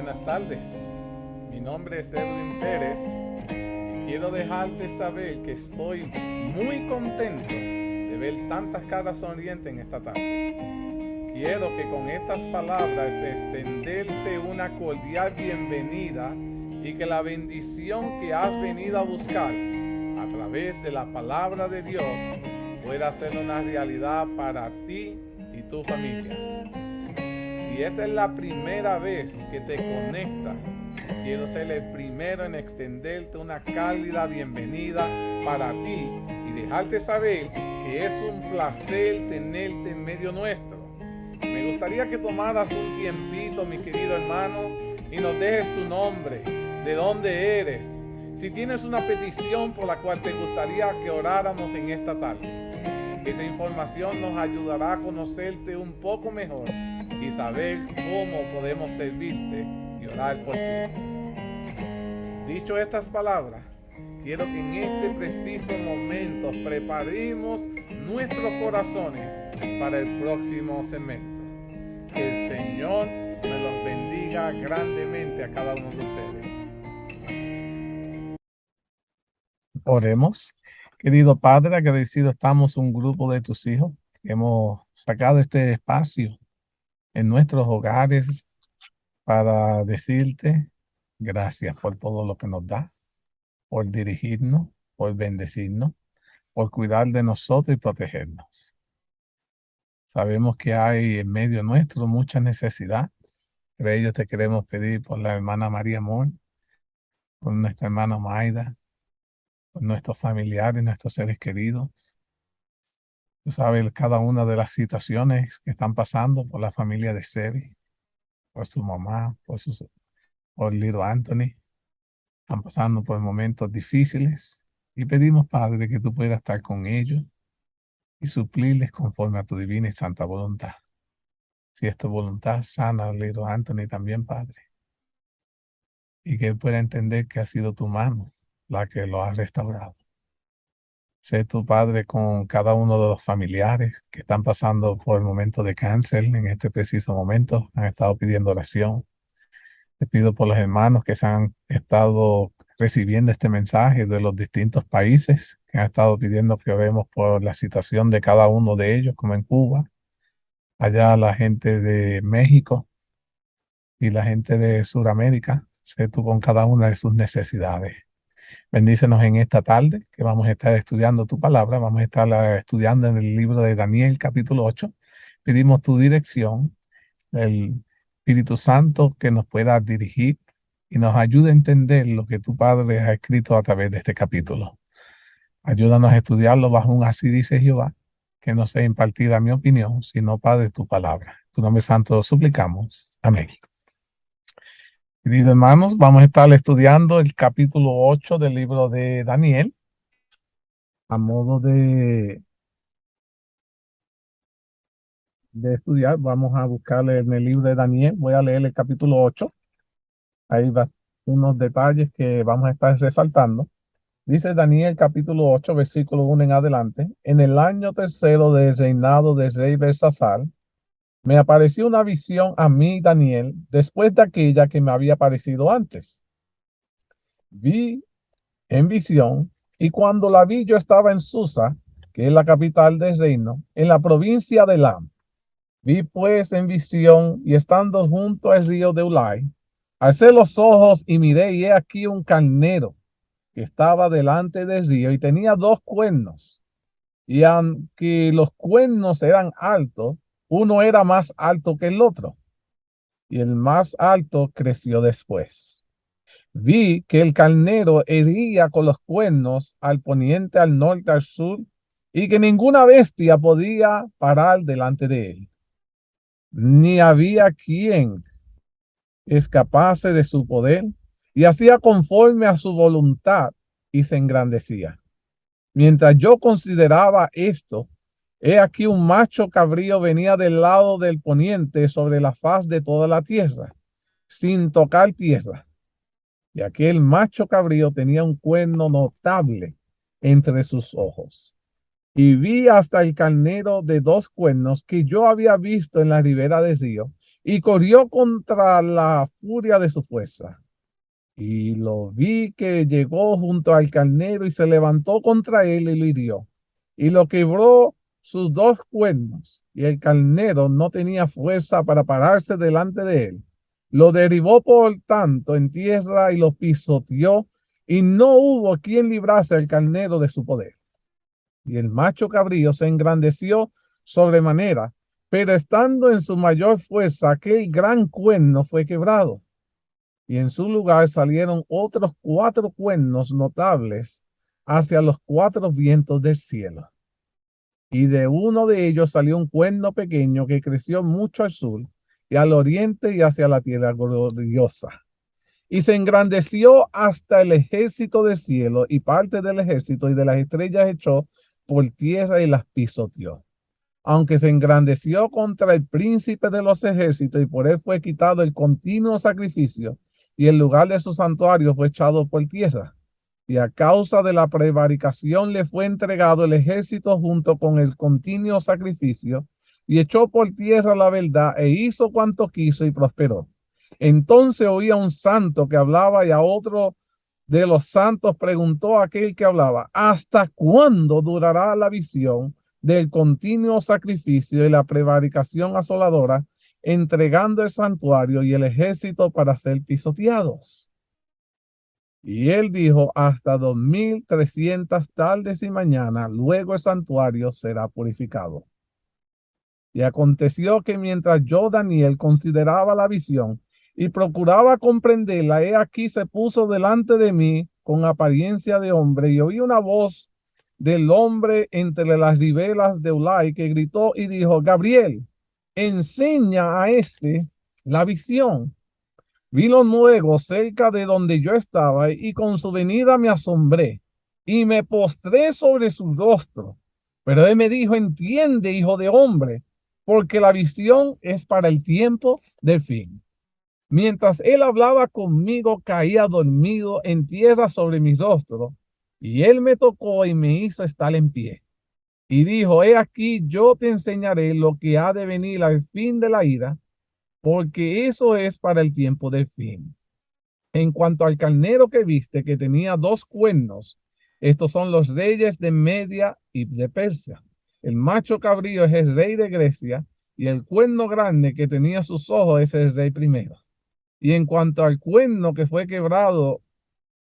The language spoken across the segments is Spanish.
Buenas tardes, mi nombre es Edwin Pérez y quiero dejarte saber que estoy muy contento de ver tantas caras sonrientes en esta tarde. Quiero que con estas palabras extenderte una cordial bienvenida y que la bendición que has venido a buscar a través de la palabra de Dios pueda ser una realidad para ti y tu familia. Si esta es la primera vez que te conectas, quiero ser el primero en extenderte una cálida bienvenida para ti y dejarte saber que es un placer tenerte en medio nuestro. Me gustaría que tomaras un tiempito, mi querido hermano, y nos dejes tu nombre, de dónde eres, si tienes una petición por la cual te gustaría que oráramos en esta tarde. Esa información nos ayudará a conocerte un poco mejor y saber cómo podemos servirte y orar por ti. Dicho estas palabras, quiero que en este preciso momento preparemos nuestros corazones para el próximo segmento. Que el Señor me los bendiga grandemente a cada uno de ustedes. Oremos. Querido Padre, agradecido estamos un grupo de tus hijos que hemos sacado este espacio en nuestros hogares para decirte gracias por todo lo que nos da, por dirigirnos, por bendecirnos, por cuidar de nosotros y protegernos. Sabemos que hay en medio nuestro mucha necesidad. Entre ellos te queremos pedir por la hermana María Amor, por nuestra hermana Maida, por nuestros familiares, nuestros seres queridos. Tú sabes cada una de las situaciones que están pasando por la familia de Sebi, por su mamá, por Little Anthony. Están pasando por momentos difíciles y pedimos, Padre, que tú puedas estar con ellos y suplirles conforme a tu divina y santa voluntad. Si es tu voluntad, sana a Little Anthony también, Padre. Y que él pueda entender que ha sido tu mano la que lo ha restaurado. Sé tu Padre con cada uno de los familiares que están pasando por el momento de cáncer en este preciso momento. Han estado pidiendo oración. Te pido por los hermanos que se han estado recibiendo este mensaje de los distintos países, que han estado pidiendo que oremos por la situación de cada uno de ellos, como en Cuba, allá la gente de México y la gente de Sudamérica. Sé tú con cada una de sus necesidades. Bendícenos en esta tarde, que vamos a estar estudiando tu palabra. Vamos a estar estudiando en el libro de Daniel, capítulo 8. Pedimos tu dirección, del Espíritu Santo, que nos pueda dirigir y nos ayude a entender lo que tu Padre ha escrito a través de este capítulo. Ayúdanos a estudiarlo bajo un así dice Jehová, que no sea impartida mi opinión, sino, Padre, tu palabra. Tu nombre santo lo suplicamos. Amén. Queridos hermanos, vamos a estar estudiando el capítulo 8 del libro de Daniel. A modo de estudiar, vamos a buscarle en el libro de Daniel. Voy a leer el capítulo 8. Ahí va unos detalles que vamos a estar resaltando. Dice Daniel capítulo 8, versículo 1 en adelante. En el año tercero del reinado del rey Belsasar, me apareció una visión a mí, Daniel, después de aquella que me había aparecido antes. Vi en visión, y cuando la vi yo estaba en Susa, que es la capital del reino, en la provincia de Elam. Vi pues en visión, y estando junto al río de Ulai, alcé los ojos y miré, y he aquí un carnero que estaba delante del río y tenía dos cuernos. Y aunque los cuernos eran altos, uno era más alto que el otro, y el más alto creció después. Vi que el carnero hería con los cuernos al poniente, al norte, al sur, y que ninguna bestia podía parar delante de él, ni había quien escapase de su poder, y hacía conforme a su voluntad y se engrandecía. Mientras yo consideraba esto, he aquí un macho cabrío venía del lado del poniente sobre la faz de toda la tierra, sin tocar tierra. Y aquel macho cabrío tenía un cuerno notable entre sus ojos. Y vi hasta el carnero de dos cuernos que yo había visto en la ribera del río, y corrió contra la furia de su fuerza. Y lo vi que llegó junto al carnero y se levantó contra él y lo hirió. Y lo quebró sus dos cuernos. Y el carnero no tenía fuerza para pararse delante de él. Lo derribó por tanto en tierra y lo pisoteó. Y no hubo quien librase al carnero de su poder. Y el macho cabrío se engrandeció sobremanera. Pero estando en su mayor fuerza, aquel gran cuerno fue quebrado y en su lugar salieron otros 4 cuernos notables hacia los 4 vientos del cielo. Y de uno de ellos salió un cuerno pequeño que creció mucho al sur y al oriente y hacia la tierra gloriosa. Y se engrandeció hasta el ejército del cielo y parte del ejército y de las estrellas echó por tierra y las pisoteó. Aunque se engrandeció contra el príncipe de los ejércitos y por él fue quitado el continuo sacrificio y el lugar de su santuario fue echado por tierra. Y a causa de la prevaricación le fue entregado el ejército junto con el continuo sacrificio y echó por tierra la verdad e hizo cuanto quiso y prosperó. Entonces oía un santo que hablaba y a otro de los santos preguntó a aquel que hablaba, ¿hasta cuándo durará la visión del continuo sacrificio y la prevaricación asoladora, entregando el santuario y el ejército para ser pisoteados? Y él dijo, hasta 2300 tardes y mañana, luego el santuario será purificado. Y aconteció que mientras yo, Daniel, consideraba la visión y procuraba comprenderla, he aquí se puso delante de mí con apariencia de hombre y oí una voz del hombre entre las riberas de Ulai que gritó y dijo, Gabriel, enseña a este la visión. Vino luego cerca de donde yo estaba y con su venida me asombré y me postré sobre su rostro. Pero él me dijo, entiende, hijo de hombre, porque la visión es para el tiempo del fin. Mientras él hablaba conmigo, caía dormido en tierra sobre mi rostro, y él me tocó y me hizo estar en pie. Y dijo, he aquí, yo te enseñaré lo que ha de venir al fin de la ira, porque eso es para el tiempo del fin. En cuanto al carnero que viste, que tenía 2 cuernos, estos son los reyes de Media y de Persia. El macho cabrío es el rey de Grecia, y el cuerno grande que tenía sus ojos es el rey primero. Y en cuanto al cuerno que fue quebrado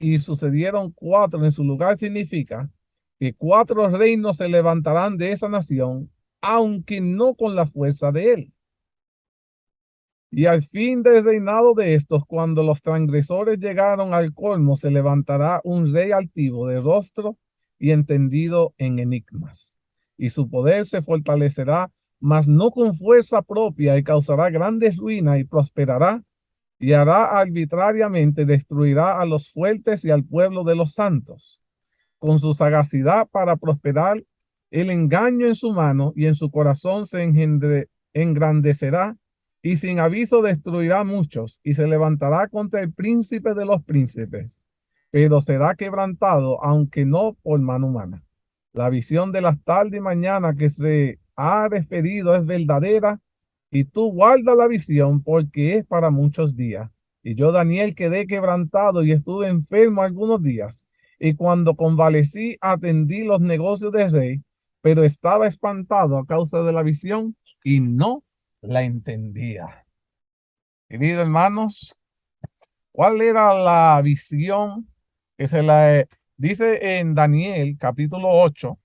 y sucedieron 4 en su lugar, significa que 4 reinos se levantarán de esa nación, aunque no con la fuerza de él. Y al fin del reinado de estos, cuando los transgresores llegaron al colmo, se levantará un rey altivo de rostro y entendido en enigmas. Y su poder se fortalecerá, mas no con fuerza propia, y causará grandes ruinas y prosperará, y hará arbitrariamente, destruirá a los fuertes y al pueblo de los santos. Con su sagacidad para prosperar, el engaño en su mano y en su corazón se engrandecerá y sin aviso destruirá muchos y se levantará contra el príncipe de los príncipes, pero será quebrantado, aunque no por mano humana. La visión de las tardes y mañana que se ha referido es verdadera y tú guarda la visión porque es para muchos días. Y yo, Daniel, quedé quebrantado y estuve enfermo algunos días. Y cuando convalecí, atendí los negocios del rey, pero estaba espantado a causa de la visión y no la entendía. Queridos hermanos, ¿cuál era la visión que se la dice en Daniel capítulo 8?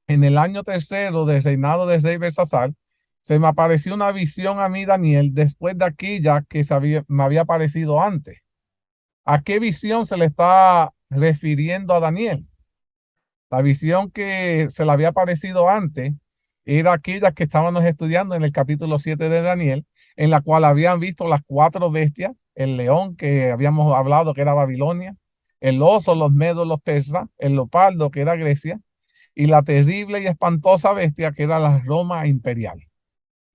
En el año tercero del reinado del rey Belsasar, se me apareció una visión a mí, Daniel, después de aquella que me había aparecido antes. ¿A qué visión se le está refiriendo a Daniel? La visión que se le había aparecido antes era aquella que estábamos estudiando en el capítulo 7 de Daniel, en la cual habían visto las 4 bestias, el león que habíamos hablado que era Babilonia, el oso, los medos, los persas, el leopardo que era Grecia, y la terrible y espantosa bestia que era la Roma imperial.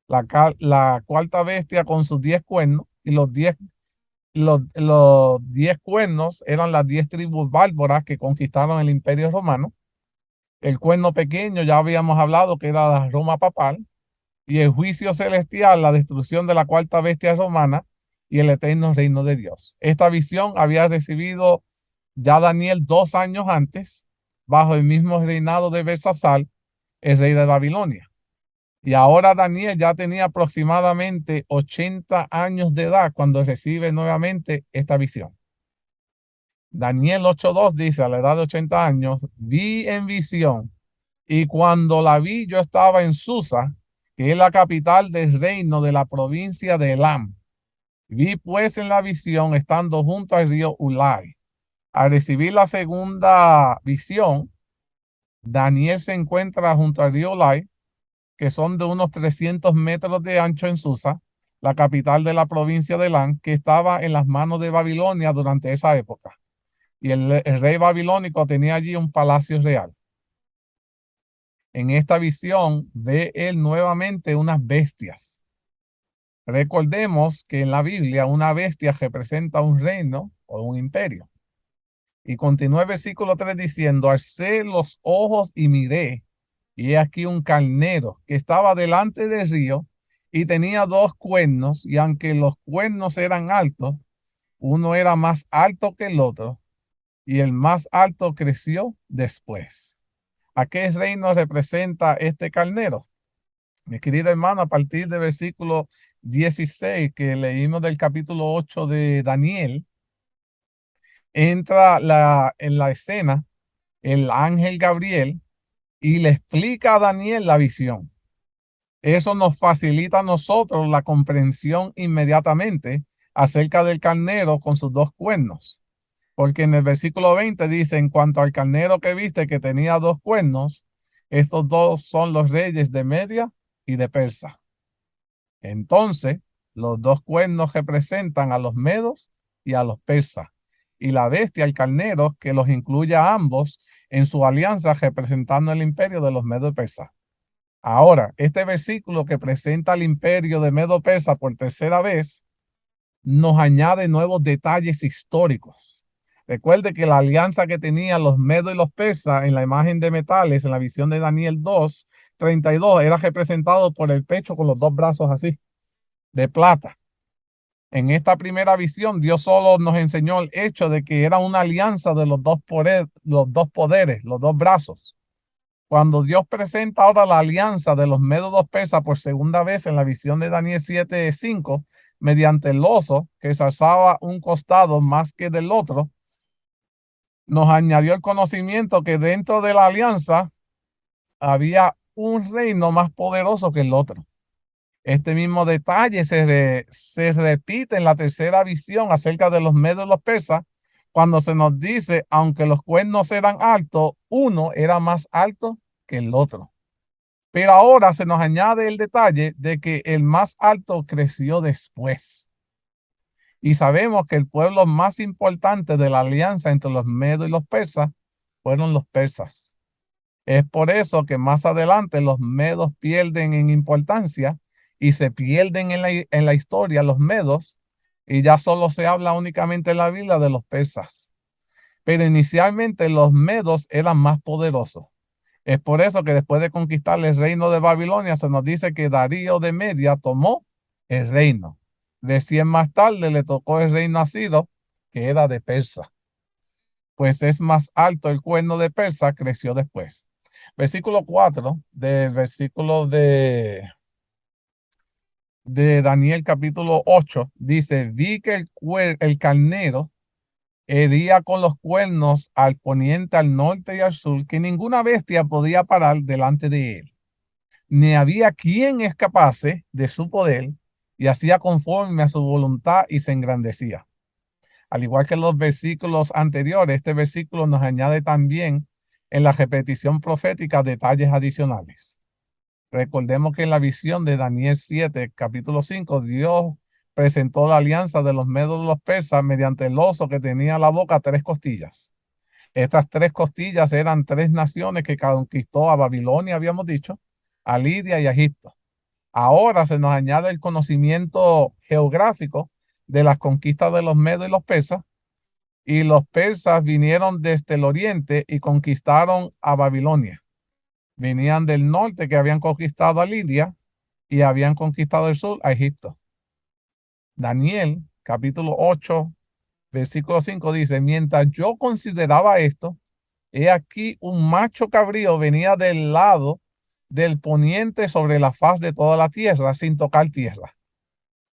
La cuarta bestia con sus 10 cuernos y los 10 cuernos eran las 10 tribus bárbaras que conquistaron el imperio romano. El cuerno pequeño ya habíamos hablado que era la Roma papal y el juicio celestial, la destrucción de la cuarta bestia romana y el eterno reino de Dios. Esta visión había recibido ya Daniel 2 años antes, bajo el mismo reinado de Belsasar, el rey de Babilonia. Y ahora Daniel ya tenía aproximadamente 80 años de edad cuando recibe nuevamente esta visión. Daniel 8:2 dice, a la edad de 80 años, vi en visión, y cuando la vi yo estaba en Susa, que es la capital del reino de la provincia de Elam. Vi pues en la visión estando junto al río Ulai. Al recibir la segunda visión, Daniel se encuentra junto al río Ulai, que son de unos 300 metros de ancho en Susa, la capital de la provincia de Elam, que estaba en las manos de Babilonia durante esa época. Y el rey babilónico tenía allí un palacio real. En esta visión ve él nuevamente unas bestias. Recordemos que en la Biblia una bestia representa un reino o un imperio. Y continúa el versículo 3 diciendo, alcé los ojos y miré, y he aquí un carnero que estaba delante del río y tenía 2 cuernos, y aunque los cuernos eran altos, uno era más alto que el otro, y el más alto creció después. ¿A qué reino representa este carnero? Mi querido hermano, a partir del versículo 16 que leímos del capítulo 8 de Daniel, entra en la escena el ángel Gabriel y le explica a Daniel la visión. Eso nos facilita a nosotros la comprensión inmediatamente acerca del carnero con sus 2 cuernos. Porque en el versículo 20 dice, en cuanto al carnero que viste que tenía 2 cuernos, estos 2 son los reyes de Media y de Persa. Entonces, los 2 cuernos representan a los medos y a los persas, y la bestia, el carnero, que los incluye a ambos en su alianza, representando el imperio de los medos y persas. Ahora, este versículo que presenta al imperio de Medo-Persa por tercera vez, nos añade nuevos detalles históricos. Recuerde que la alianza que tenían los medos y los persas en la imagen de metales, en la visión de Daniel 2:32, era representado por el pecho con los 2 brazos así, de plata. En esta primera visión, Dios solo nos enseñó el hecho de que era una alianza de los dos poderes, los 2 brazos. Cuando Dios presenta ahora la alianza de los medos persas por segunda vez en la visión de Daniel 7:5, mediante el oso que se alzaba un costado más que del otro, nos añadió el conocimiento que dentro de la alianza había un reino más poderoso que el otro. Este mismo detalle se repite en la tercera visión acerca de los medos y los persas, cuando se nos dice, aunque los cuernos eran altos, uno era más alto que el otro. Pero ahora se nos añade el detalle de que el más alto creció después. Y sabemos que el pueblo más importante de la alianza entre los medos y los persas fueron los persas. Es por eso que más adelante los medos pierden en importancia y se pierden en la historia los medos, y ya solo se habla únicamente en la Biblia de los persas. Pero inicialmente los medos eran más poderosos. Es por eso que después de conquistar el reino de Babilonia, se nos dice que Darío de Media tomó el reino. Recién más tarde le tocó el reino a Ciro, que era de Persa. Pues es más alto el cuerno de Persa, creció después. Versículo 4 del versículo de Daniel capítulo 8 dice, vi que el carnero hería con los cuernos al poniente, al norte y al sur, que ninguna bestia podía parar delante de él, ni había quien escapase de su poder, y hacía conforme a su voluntad y se engrandecía. Al igual que los versículos anteriores, este versículo nos añade también en la repetición profética detalles adicionales. Recordemos que en la visión de Daniel 7, capítulo 5, Dios presentó la alianza de los medos y los persas mediante el oso que tenía en la boca 3 costillas. Estas 3 costillas eran 3 naciones que conquistó a Babilonia, habíamos dicho, a Lidia y a Egipto. Ahora se nos añade el conocimiento geográfico de las conquistas de los medos y los persas, y los persas vinieron desde el oriente y conquistaron a Babilonia. Venían del norte, que habían conquistado a Lidia, y habían conquistado el sur a Egipto. Daniel, capítulo 8, versículo 5 dice, mientras yo consideraba esto, he aquí un macho cabrío venía del lado del poniente sobre la faz de toda la tierra sin tocar tierra.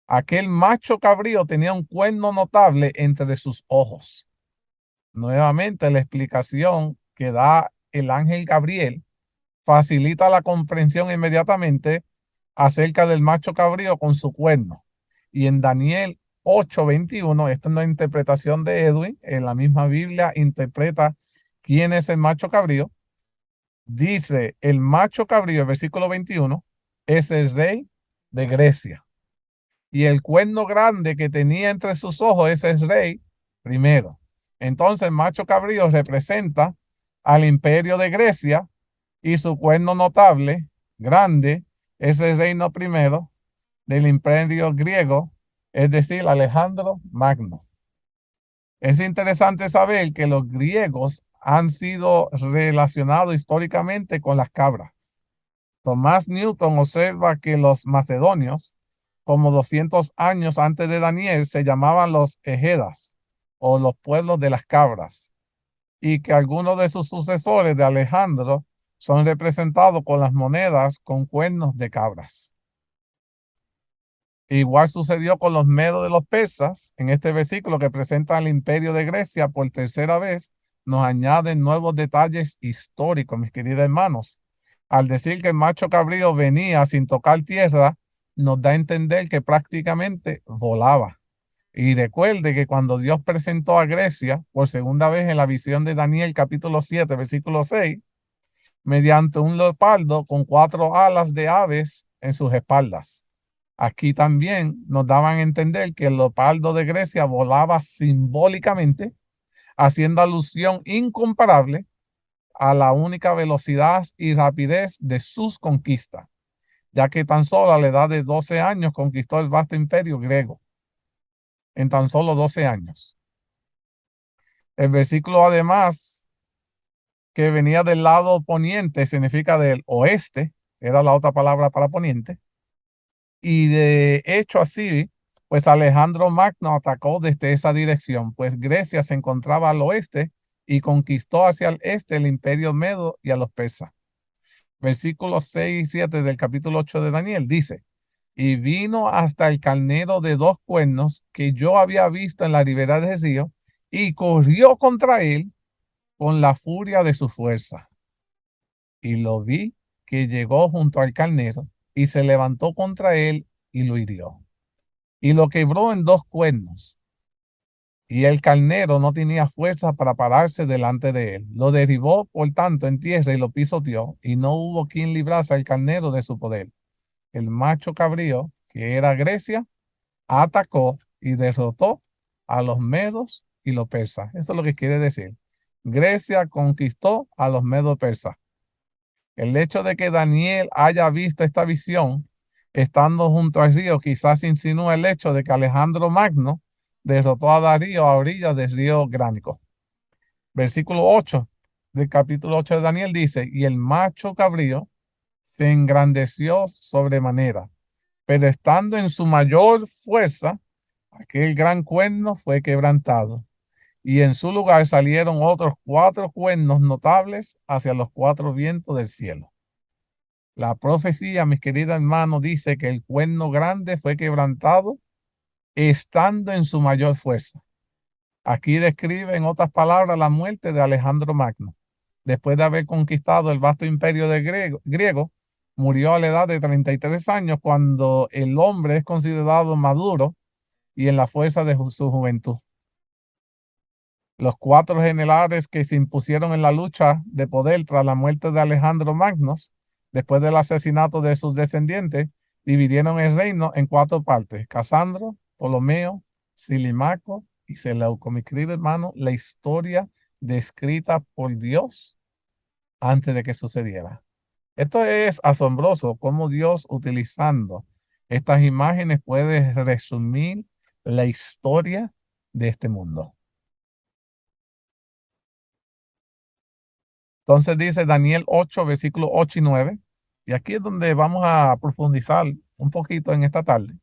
Aquel macho cabrío tenía un cuerno notable entre sus ojos. Nuevamente, la explicación que da el ángel Gabriel facilita la comprensión inmediatamente acerca del macho cabrío con su cuerno. Y en Daniel 8:21, esta es una interpretación de Edwin, en la misma Biblia interpreta quién es el macho cabrío. Dice, el macho cabrío, el versículo 21, es el rey de Grecia. Y el cuerno grande que tenía entre sus ojos es el rey primero. Entonces el macho cabrío representa al imperio de Grecia y su cuerno notable, grande, es el reino primero del imperio griego, es decir, Alejandro Magno. Es interesante saber que los griegos han sido relacionados históricamente con las cabras. Tomás Newton observa que los macedonios, como 200 años antes de Daniel, se llamaban los Egedas o los pueblos de las cabras, y que algunos de sus sucesores de Alejandro son representados con las monedas con cuernos de cabras. Igual sucedió con los medos de los persas. En este versículo que presenta al imperio de Grecia por tercera vez, nos añaden nuevos detalles históricos, mis queridos hermanos. Al decir que el macho cabrío venía sin tocar tierra, nos da a entender que prácticamente volaba. Y recuerde que cuando Dios presentó a Grecia por segunda vez en la visión de Daniel capítulo 7, versículo 6, mediante un leopardo con 4 alas de aves en sus espaldas. Aquí también nos daban a entender que el leopardo de Grecia volaba simbólicamente, haciendo alusión incomparable a la única velocidad y rapidez de sus conquistas, ya que tan solo a la edad de 12 años conquistó el vasto imperio griego, en tan solo 12 años. El versículo además, que venía del lado poniente, significa del oeste, era la otra palabra para poniente, y de hecho así, pues Alejandro Magno atacó desde esa dirección, pues Grecia se encontraba al oeste y conquistó hacia el este el imperio medo y a los persas. Versículos 6 y 7 del capítulo 8 de Daniel dice, y vino hasta el carnero de 2 cuernos que yo había visto en la ribera del río y corrió contra él con la furia de su fuerza. Y lo vi que llegó junto al carnero y se levantó contra él y lo hirió. Y lo quebró en 2 cuernos. Y el carnero no tenía fuerza para pararse delante de él. Lo derribó, por tanto, en tierra y lo pisoteó, y no hubo quien librase al carnero de su poder. El macho cabrío, que era Grecia, atacó y derrotó a los medos y los persas. Eso es lo que quiere decir. Grecia conquistó a los medos persas. El hecho de que Daniel haya visto esta visión estando junto al río quizás insinúa el hecho de que Alejandro Magno derrotó a Darío a orillas del río Gránico. Versículo 8 del capítulo 8 de Daniel dice, y el macho cabrío se engrandeció sobremanera, pero estando en su mayor fuerza, aquel gran cuerno fue quebrantado, y en su lugar salieron otros 4 cuernos notables hacia los 4 vientos del cielo. La profecía, mis queridos hermanos, dice que el cuerno grande fue quebrantado estando en su mayor fuerza. Aquí describe en otras palabras la muerte de Alejandro Magno. Después de haber conquistado el vasto imperio de griego, murió a la edad de 33 años cuando el hombre es considerado maduro y en la fuerza de su juventud. Los 4 generales que se impusieron en la lucha de poder tras la muerte de Alejandro Magno, después del asesinato de sus descendientes, dividieron el reino en 4 partes: Casandro, Ptolomeo, Silimaco y Seleuco. Mi querido hermano, la historia descrita por Dios antes de que sucediera. Esto es asombroso, cómo Dios, utilizando estas imágenes, puede resumir la historia de este mundo. Entonces dice Daniel 8, versículos 8 y 9, y aquí es donde vamos a profundizar un poquito en esta tarde.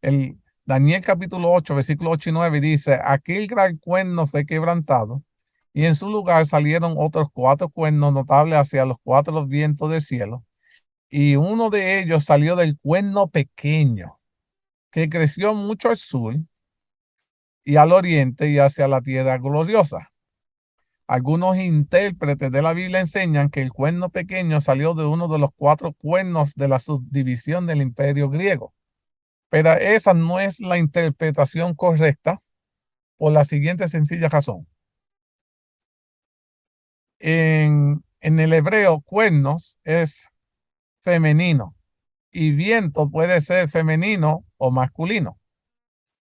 El Daniel capítulo 8, versículo 8 y 9 dice: aquel gran cuerno fue quebrantado, y en su lugar salieron otros 4 cuernos notables hacia los 4 vientos del cielo, y uno de ellos salió del cuerno pequeño, que creció mucho al sur y al oriente y hacia la tierra gloriosa. Algunos intérpretes de la Biblia enseñan que el cuerno pequeño salió de uno de los 4 cuernos de la subdivisión del imperio griego. Pero esa no es la interpretación correcta por la siguiente sencilla razón. En el hebreo, cuernos es femenino y viento puede ser femenino o masculino.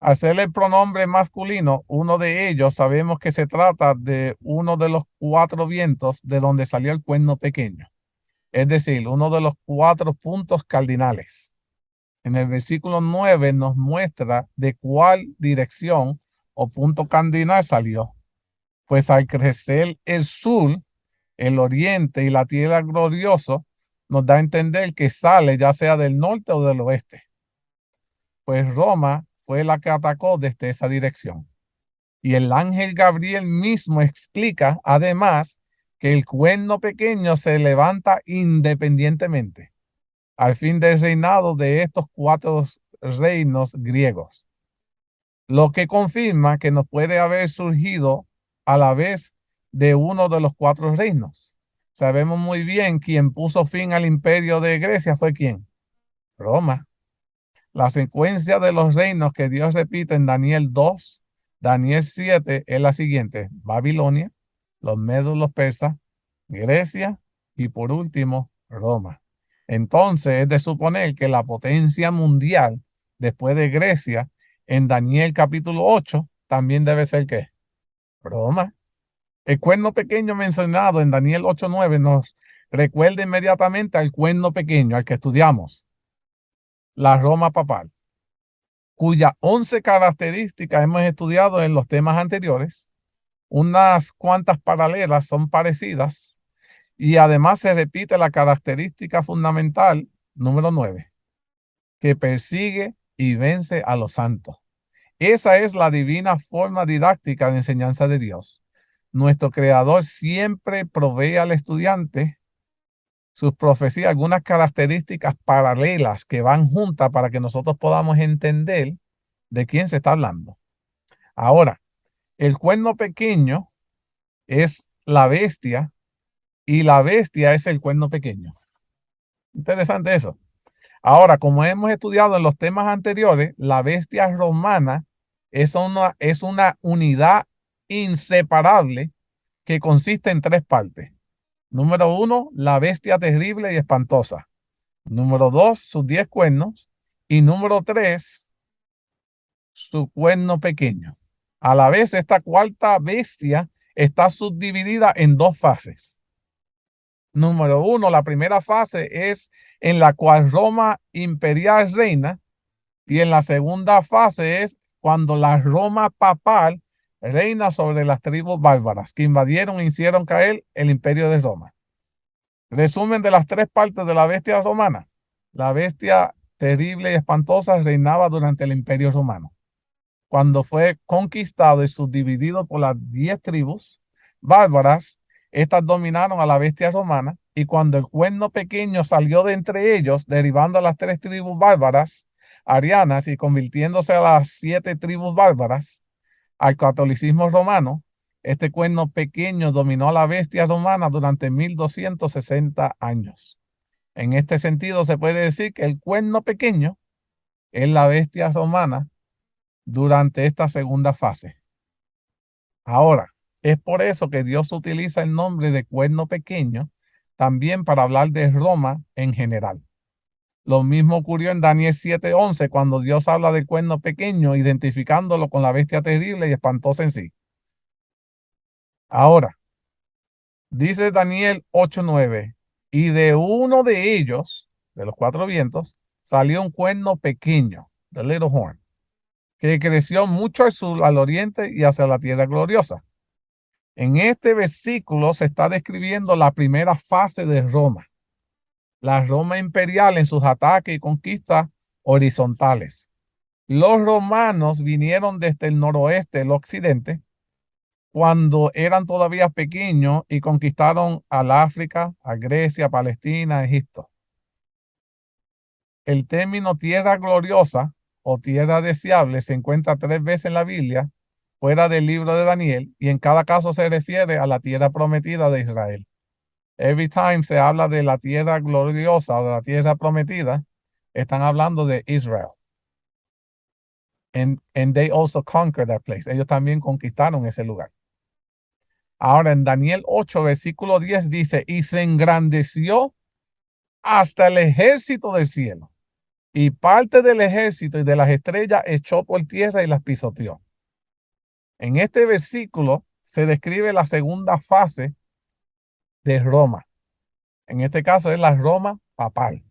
Al ser el pronombre masculino, uno de ellos sabemos que se trata de uno de los 4 vientos de donde salió el cuerno pequeño, es decir, uno de los 4 puntos cardinales. En el versículo 9 nos muestra de cuál dirección o punto cardinal salió. Pues al crecer el sur, el oriente y la tierra glorioso, nos da a entender que sale ya sea del norte o del oeste. Pues Roma fue la que atacó desde esa dirección. Y el ángel Gabriel mismo explica además que el cuerno pequeño se levanta independientemente al fin del reinado de estos 4 reinos griegos, lo que confirma que no puede haber surgido a la vez de uno de los 4 reinos. Sabemos muy bien quién puso fin al imperio de Grecia fue quién. Roma. La secuencia de los reinos que Dios repite en Daniel 2, Daniel 7 es la siguiente: Babilonia, los medos, los persas, Grecia y por último Roma. Entonces es de suponer que la potencia mundial después de Grecia en Daniel capítulo 8 también debe ser ¿qué? Roma. El cuerno pequeño mencionado en Daniel 8:9 nos recuerda inmediatamente al cuerno pequeño al que estudiamos, la Roma papal, cuyas 11 características hemos estudiado en los temas anteriores. Unas cuantas paralelas son parecidas y además se repite la característica fundamental número 9, que persigue y vence a los santos. Esa es la divina forma didáctica de enseñanza de Dios. Nuestro Creador siempre provee al estudiante sus profecías, algunas características paralelas que van juntas para que nosotros podamos entender de quién se está hablando. Ahora, el cuerno pequeño es la bestia y la bestia es el cuerno pequeño. Interesante eso. Ahora, como hemos estudiado en los temas anteriores, la bestia romana es una unidad inseparable que consiste en 3 partes. Número 1, la bestia terrible y espantosa. Número 2, sus 10 cuernos. Y número 3, su cuerno pequeño. A la vez, esta cuarta bestia está subdividida en 2 fases. Número 1, la primera fase es en la cual Roma imperial reina, y en la segunda fase es cuando la Roma papal reina sobre las tribus bárbaras que invadieron e hicieron caer el imperio de Roma. Resumen de las 3 partes de la bestia romana. La bestia terrible y espantosa reinaba durante el imperio romano. Cuando fue conquistado y subdividido por las 10 tribus bárbaras, estas dominaron a la bestia romana, y cuando el cuerno pequeño salió de entre ellos, derivando a las 3 tribus bárbaras arianas y convirtiéndose a las 7 tribus bárbaras al catolicismo romano, este cuerno pequeño dominó a la bestia romana durante 1260 años. En este sentido, se puede decir que el cuerno pequeño es la bestia romana durante esta segunda fase. Ahora, es por eso que Dios utiliza el nombre de cuerno pequeño también para hablar de Roma en general. Lo mismo ocurrió en Daniel 7:11 cuando Dios habla del cuerno pequeño, identificándolo con la bestia terrible y espantosa en sí. Ahora, dice Daniel 8:9, y de uno de ellos, de los 4 vientos, salió un cuerno pequeño, the little horn, que creció mucho al sur, al oriente y hacia la tierra gloriosa. En este versículo se está describiendo la primera fase de Roma. La Roma imperial en sus ataques y conquistas horizontales. Los romanos vinieron desde el noroeste, el occidente, cuando eran todavía pequeños y conquistaron al África, a Grecia, Palestina, Egipto. El término tierra gloriosa o tierra deseable se encuentra 3 veces en la Biblia, fuera del libro de Daniel, y en cada caso se refiere a la tierra prometida de Israel. Every time se habla de la tierra gloriosa o de la tierra prometida, están hablando de Israel. And they also conquered that place. Ellos también conquistaron ese lugar. Ahora en Daniel 8, versículo 10 dice, y se engrandeció hasta el ejército del cielo, y parte del ejército y de las estrellas echó por tierra y las pisoteó. En este versículo se describe la segunda fase de Roma. En este caso es la Roma papal.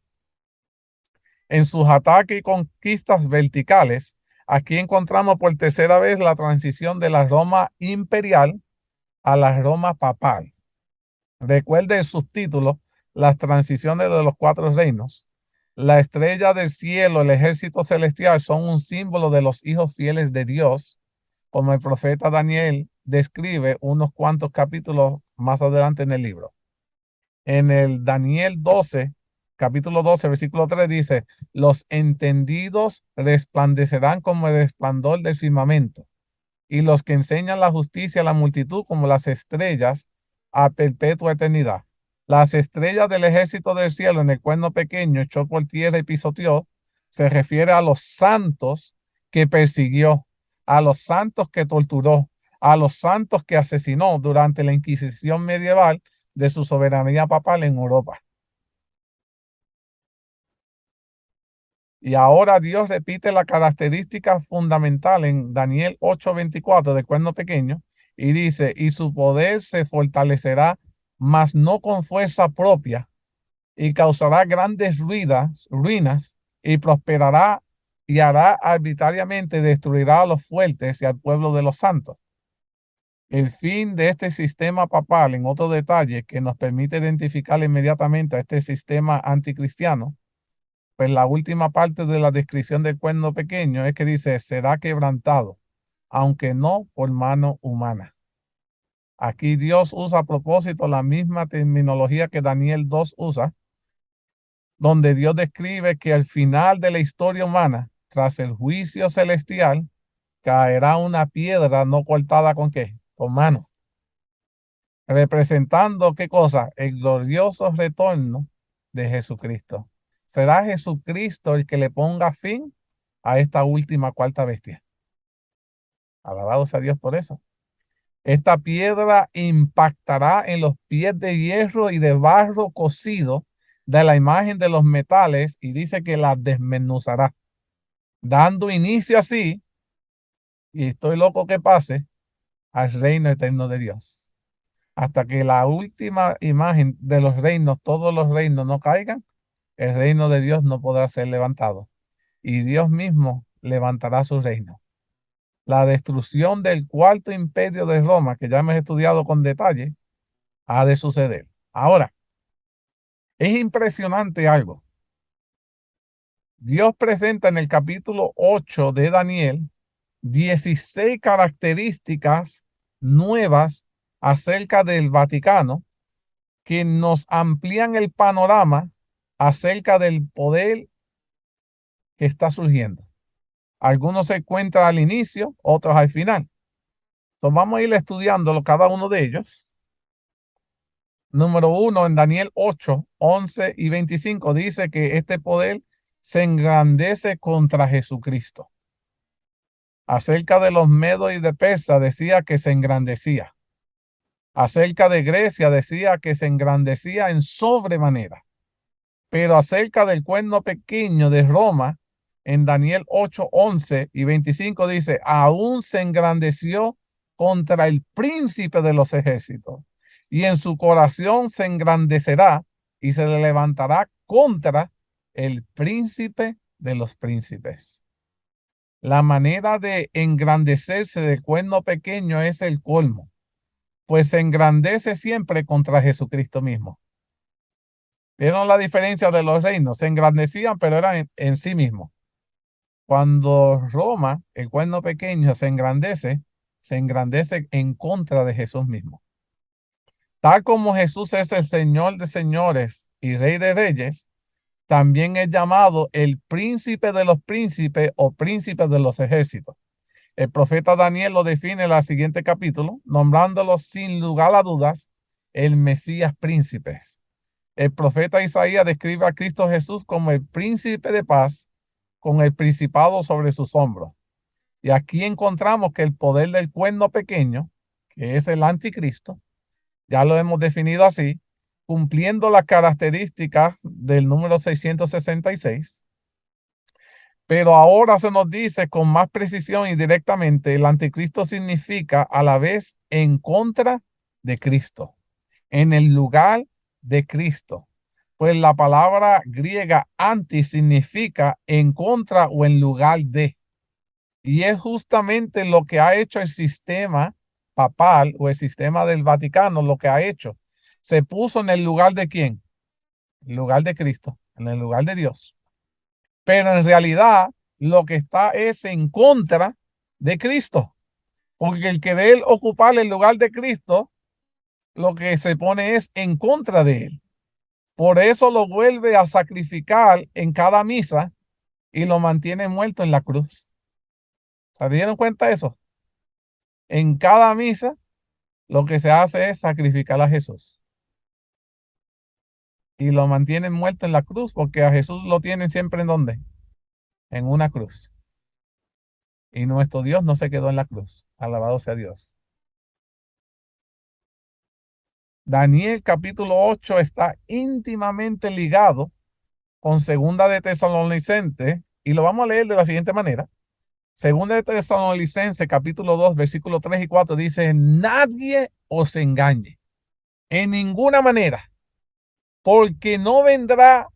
En sus ataques y conquistas verticales, aquí encontramos por tercera vez la transición de la Roma imperial a la Roma papal. Recuerde el subtítulo, las transiciones de los 4 reinos. La estrella del cielo, el ejército celestial, son un símbolo de los hijos fieles de Dios, como el profeta Daniel describe unos cuantos capítulos más adelante en el libro. En el Daniel 12, capítulo 12, versículo 3 dice, los entendidos resplandecerán como el resplandor del firmamento, y los que enseñan la justicia a la multitud como las estrellas a perpetua eternidad. Las estrellas del ejército del cielo en el cuerno pequeño echó por tierra y pisoteó, se refiere a los santos que persiguió, a los santos que torturó, a los santos que asesinó durante la Inquisición medieval de su soberanía papal en Europa. Y ahora Dios repite la característica fundamental en Daniel 8:24 de cuerno pequeño y dice, y su poder se fortalecerá, mas no con fuerza propia, y causará grandes ruinas y prosperará y hará arbitrariamente, destruirá a los fuertes y al pueblo de los santos. El fin de este sistema papal, en otro detalle que nos permite identificar inmediatamente a este sistema anticristiano, pues la última parte de la descripción del cuerno pequeño es que dice, será quebrantado, aunque no por mano humana. Aquí Dios usa a propósito la misma terminología que Daniel 2 usa, donde Dios describe que al final de la historia humana, tras el juicio celestial, caerá una piedra no cortada ¿con qué? Con mano. Representando ¿qué cosa? El glorioso retorno de Jesucristo. Será Jesucristo el que le ponga fin a esta última cuarta bestia. Alabado sea Dios por eso. Esta piedra impactará en los pies de hierro y de barro cocido de la imagen de los metales y dice que la desmenuzará, dando inicio así, y estoy loco que pase, al reino eterno de Dios. Hasta que la última imagen de los reinos, todos los reinos no caigan, el reino de Dios no podrá ser levantado. Y Dios mismo levantará su reino. La destrucción del cuarto imperio de Roma, que ya hemos estudiado con detalle, ha de suceder. Ahora, es impresionante algo. Dios presenta en el capítulo 8 de Daniel 16 características nuevas acerca del Vaticano que nos amplían el panorama acerca del poder que está surgiendo. Algunos se encuentran al inicio, otros al final. Entonces vamos a ir estudiando cada uno de ellos. Número 1, en Daniel 8, 11 y 25 dice que este poder se engrandece contra Jesucristo. Acerca de los medos y de Persa decía que se engrandecía. Acerca de Grecia decía que se engrandecía en sobremanera. Pero acerca del cuerno pequeño de Roma, en Daniel 8, 11 y 25 dice, aún se engrandeció contra el príncipe de los ejércitos, y en su corazón se engrandecerá y se le levantará contra el príncipe de los príncipes. La manera de engrandecerse del cuerno pequeño es el colmo, pues se engrandece siempre contra Jesucristo mismo. ¿Vieron la diferencia de los reinos? Se engrandecían, pero eran en sí mismos. Cuando Roma, el cuerno pequeño, se engrandece en contra de Jesús mismo. Tal como Jesús es el Señor de señores y Rey de reyes, también es llamado el príncipe de los príncipes o príncipe de los ejércitos. El profeta Daniel lo define en el siguiente capítulo, nombrándolo sin lugar a dudas el Mesías príncipe. El profeta Isaías describe a Cristo Jesús como el príncipe de paz con el principado sobre sus hombros. Y aquí encontramos que el poder del cuerno pequeño, que es el anticristo, ya lo hemos definido así, cumpliendo las características del número 666. Pero ahora se nos dice con más precisión y directamente, el anticristo significa a la vez en contra de Cristo, en el lugar de Cristo. Pues la palabra griega anti significa en contra o en lugar de. Y es justamente lo que ha hecho el sistema papal o el sistema del Vaticano, lo que ha hecho. Se puso en el lugar de ¿quién? En el lugar de Cristo, en el lugar de Dios. Pero en realidad lo que está es en contra de Cristo. Porque el querer ocupar el lugar de Cristo, lo que se pone es en contra de él. Por eso lo vuelve a sacrificar en cada misa y lo mantiene muerto en la cruz. ¿Se dieron cuenta de eso? En cada misa lo que se hace es sacrificar a Jesús. Y lo mantienen muerto en la cruz porque a Jesús lo tienen siempre ¿en dónde? En una cruz. Y nuestro Dios no se quedó en la cruz. Alabado sea Dios. Daniel capítulo 8 está íntimamente ligado con Segunda de Tesalonicenses y lo vamos a leer de la siguiente manera. Segunda de Tesalonicenses capítulo 2 versículos 3 y 4 dice: nadie os engañe en ninguna manera, porque no vendrá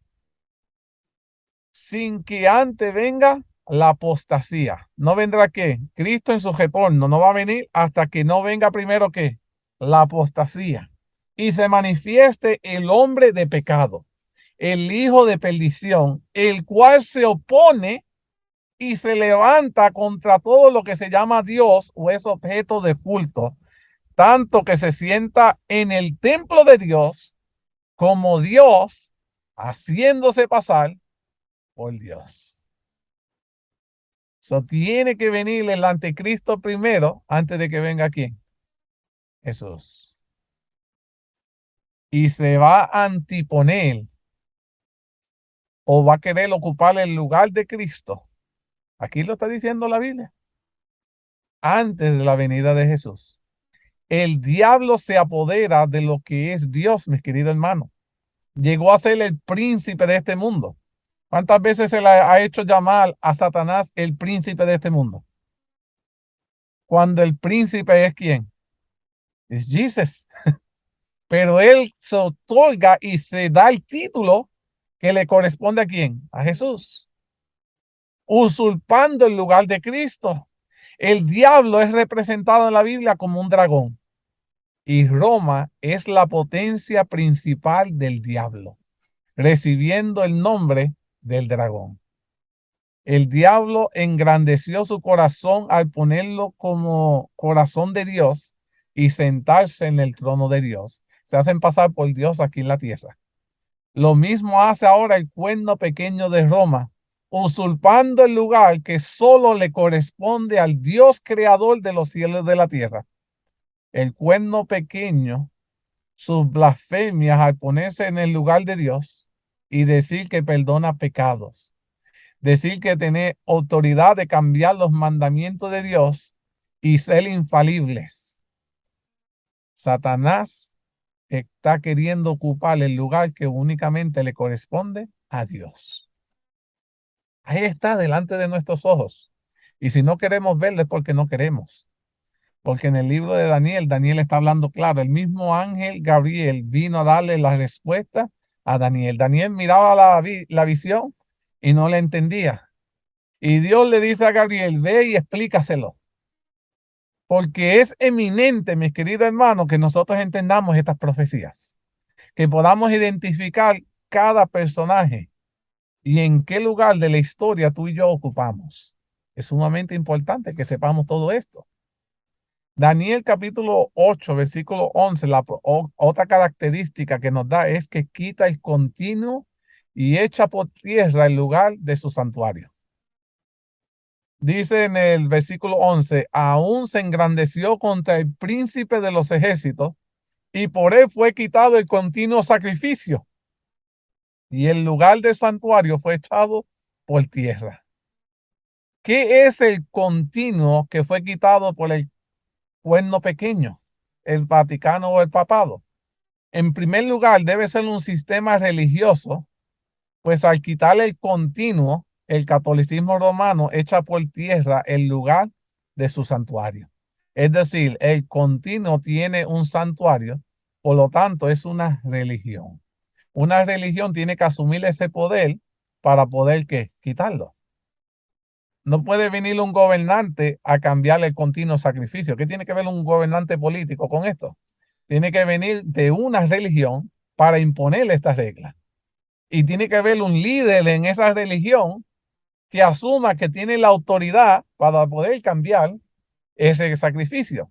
sin que antes venga la apostasía. ¿No vendrá qué? Cristo en su retorno no va a venir hasta que no venga primero qué? La apostasía. Y se manifieste el hombre de pecado, el hijo de perdición, el cual se opone y se levanta contra todo lo que se llama Dios o es objeto de culto, tanto que se sienta en el templo de Dios como Dios, haciéndose pasar por Dios. So, tiene que venir el anticristo primero antes de que venga quién? Jesús. Y se va a antiponer o va a querer ocupar el lugar de Cristo. Aquí lo está diciendo la Biblia. Antes de la venida de Jesús. El diablo se apodera de lo que es Dios, mis queridos hermanos. Llegó a ser el príncipe de este mundo. ¿Cuántas veces se le ha hecho llamar a Satanás el príncipe de este mundo? Cuando el príncipe es ¿quién? Es Jesús. Pero él se otorga y se da el título que le corresponde a ¿quién? A Jesús. Usurpando el lugar de Cristo. El diablo es representado en la Biblia como un dragón. Y Roma es la potencia principal del diablo, recibiendo el nombre del dragón. El diablo engrandeció su corazón al ponerlo como corazón de Dios y sentarse en el trono de Dios. Se hacen pasar por Dios aquí en la tierra. Lo mismo hace ahora el cuerno pequeño de Roma, usurpando el lugar que solo le corresponde al Dios creador de los cielos y de la tierra. El cuerno pequeño, sus blasfemias al ponerse en el lugar de Dios y decir que perdona pecados, decir que tiene autoridad de cambiar los mandamientos de Dios y ser infalibles. Satanás está queriendo ocupar el lugar que únicamente le corresponde a Dios. Ahí está delante de nuestros ojos. Y si no queremos verlo es porque no queremos. Porque en el libro de Daniel, Daniel está hablando claro. El mismo ángel Gabriel vino a darle la respuesta a Daniel. Daniel miraba la visión y no la entendía. Y Dios le dice a Gabriel, ve y explícaselo. Porque es eminente, mis queridos hermanos, que nosotros entendamos estas profecías. Que podamos identificar cada personaje y en qué lugar de la historia tú y yo ocupamos. Es sumamente importante que sepamos todo esto. Daniel capítulo 8, versículo 11, otra característica que nos da es que quita el continuo y echa por tierra el lugar de su santuario. Dice en el versículo 11, aún se engrandeció contra el príncipe de los ejércitos y por él fue quitado el continuo sacrificio y el lugar del santuario fue echado por tierra. ¿Qué es el continuo que fue quitado por el cuerno pequeño, el Vaticano o el papado? En primer lugar, debe ser un sistema religioso, pues al quitarle el continuo, el catolicismo romano echa por tierra el lugar de su santuario. Es decir, el continuo tiene un santuario, por lo tanto es una religión. Una religión tiene que asumir ese poder para poder ¿qué? Quitarlo. No puede venir un gobernante a cambiarle el continuo sacrificio. ¿Qué tiene que ver un gobernante político con esto? Tiene que venir de una religión para imponerle estas reglas. Y tiene que haber un líder en esa religión que asuma que tiene la autoridad para poder cambiar ese sacrificio.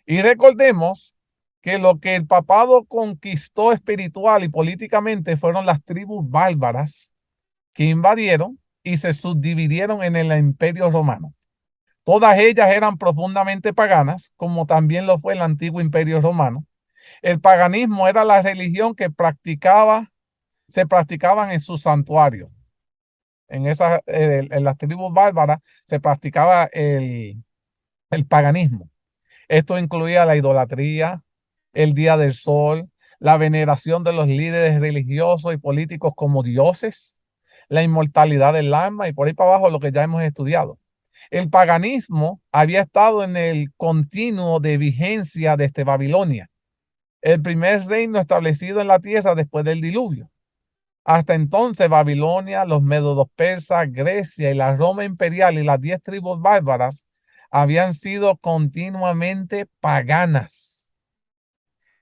Y recordemos que lo que el papado conquistó espiritual y políticamente fueron las tribus bárbaras que invadieron y se subdividieron en el imperio romano. Todas ellas eran profundamente paganas, como también lo fue el antiguo imperio romano. El paganismo era la religión que se practicaban en sus santuarios. En las tribus bárbaras se practicaba el paganismo. Esto incluía la idolatría, el día del sol, la veneración de los líderes religiosos y políticos como dioses, la inmortalidad del alma y por ahí para abajo lo que ya hemos estudiado. El paganismo había estado en el continuo de vigencia desde Babilonia, el primer reino establecido en la tierra después del diluvio. Hasta entonces Babilonia, los medos persas, Grecia y la Roma imperial y las 10 tribus bárbaras habían sido continuamente paganas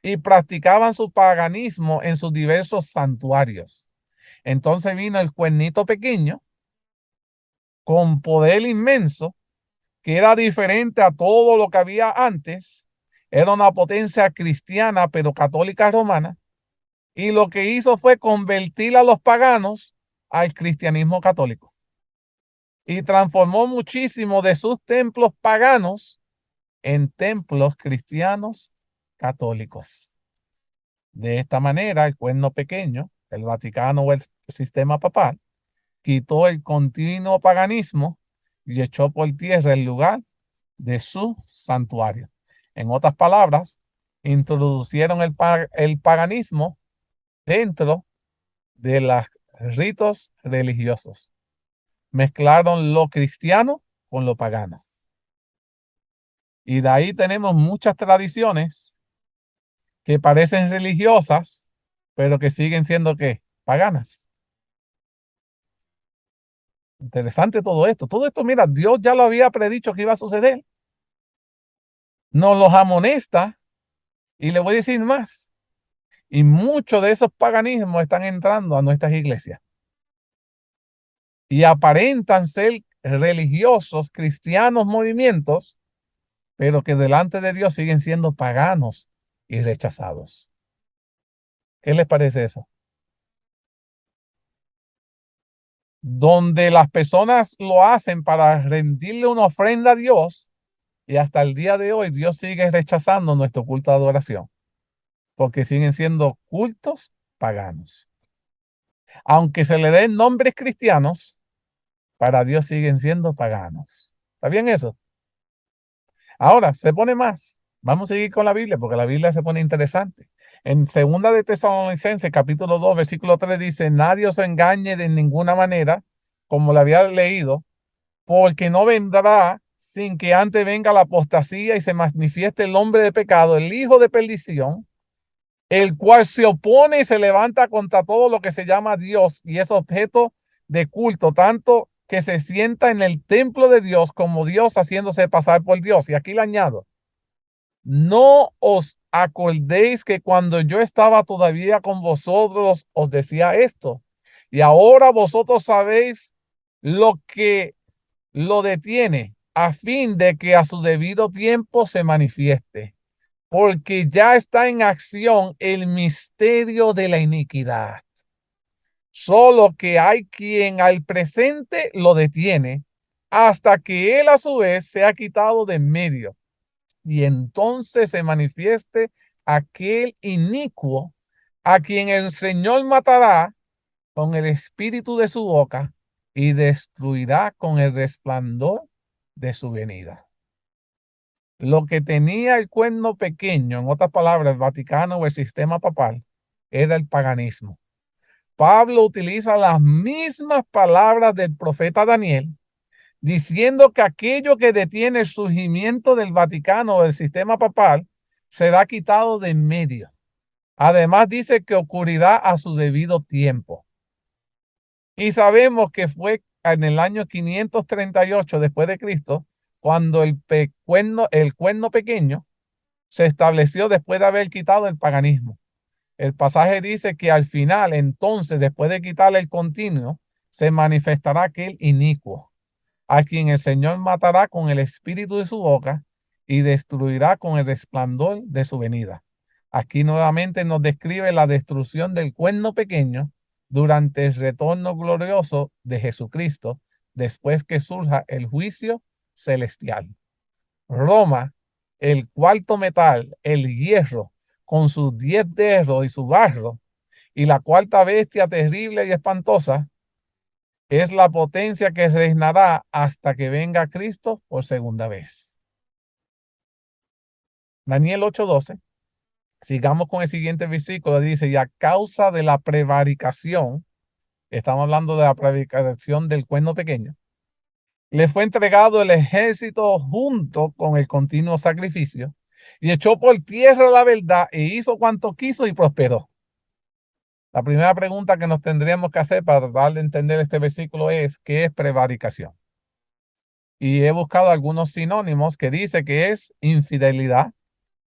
y practicaban su paganismo en sus diversos santuarios. Entonces vino el cuernito pequeño con poder inmenso que era diferente a todo lo que había antes. Era una potencia cristiana pero católica romana y lo que hizo fue convertir a los paganos al cristianismo católico y transformó muchísimo de sus templos paganos en templos cristianos católicos. De esta manera, el cuerno pequeño, el Vaticano o el sistema papal, quitó el continuo paganismo y echó por tierra el lugar de su santuario. En otras palabras, introducieron el paganismo dentro de los ritos religiosos. Mezclaron lo cristiano con lo pagano. Y de ahí tenemos muchas tradiciones que parecen religiosas, pero que siguen siendo ¿qué? Paganas. Interesante todo esto. Todo esto, mira, Dios ya lo había predicho que iba a suceder. Nos los amonesta y le voy a decir más. Y muchos de esos paganismos están entrando a nuestras iglesias. Y aparentan ser religiosos, cristianos, movimientos, pero que delante de Dios siguen siendo paganos y rechazados. ¿Qué les parece eso? Donde las personas lo hacen para rendirle una ofrenda a Dios y hasta el día de hoy Dios sigue rechazando nuestro culto de adoración porque siguen siendo cultos paganos. Aunque se le den nombres cristianos, para Dios siguen siendo paganos. ¿Está bien eso? Ahora, se pone más. Vamos a seguir con la Biblia porque la Biblia se pone interesante. En segunda de Tesalonicenses, capítulo 2, versículo 3 dice, nadie os engañe de ninguna manera, como lo había leído, porque no vendrá sin que antes venga la apostasía y se manifieste el hombre de pecado, el hijo de perdición, el cual se opone y se levanta contra todo lo que se llama Dios y es objeto de culto, tanto que se sienta en el templo de Dios como Dios haciéndose pasar por Dios. Y aquí le añado, no os acordéis que cuando yo estaba todavía con vosotros os decía esto, Y ahora vosotros sabéis lo que lo detiene, a fin de que a su debido tiempo se manifieste, porque ya está en acción el misterio de la iniquidad. Solo que hay quien al presente lo detiene hasta que él a su vez se ha quitado de en medio, y entonces se manifieste aquel inicuo a quien el Señor matará con el espíritu de su boca y destruirá con el resplandor de su venida. Lo que tenía el cuerno pequeño, en otras palabras, el Vaticano o el sistema papal, era el paganismo. Pablo utiliza las mismas palabras del profeta Daniel, diciendo que aquello que detiene el surgimiento del Vaticano o del sistema papal será quitado de en medio. Además dice que ocurrirá a su debido tiempo. Y sabemos que fue en el año 538 después de Cristo cuando el cuerno pequeño se estableció después de haber quitado el paganismo. El pasaje dice que al final, entonces, después de quitarle el continuo, se manifestará aquel inicuo, a quien el Señor matará con el espíritu de su boca y destruirá con el resplandor de su venida. Aquí nuevamente nos describe la destrucción del cuerno pequeño durante el retorno glorioso de Jesucristo, después que surja el juicio celestial. Roma, el cuarto metal, el hierro, con sus 10 dedos y su barro, y la cuarta bestia terrible y espantosa, es la potencia que reinará hasta que venga Cristo por segunda vez. Daniel 8:12. Sigamos con el siguiente versículo. Dice, y a causa de la prevaricación, estamos hablando de la prevaricación del cuerno pequeño, le fue entregado el ejército junto con el continuo sacrificio, y echó por tierra la verdad e hizo cuanto quiso y prosperó. La primera pregunta que nos tendríamos que hacer para tratar de entender este versículo es, ¿qué es prevaricación? Y he buscado algunos sinónimos que dice que es infidelidad,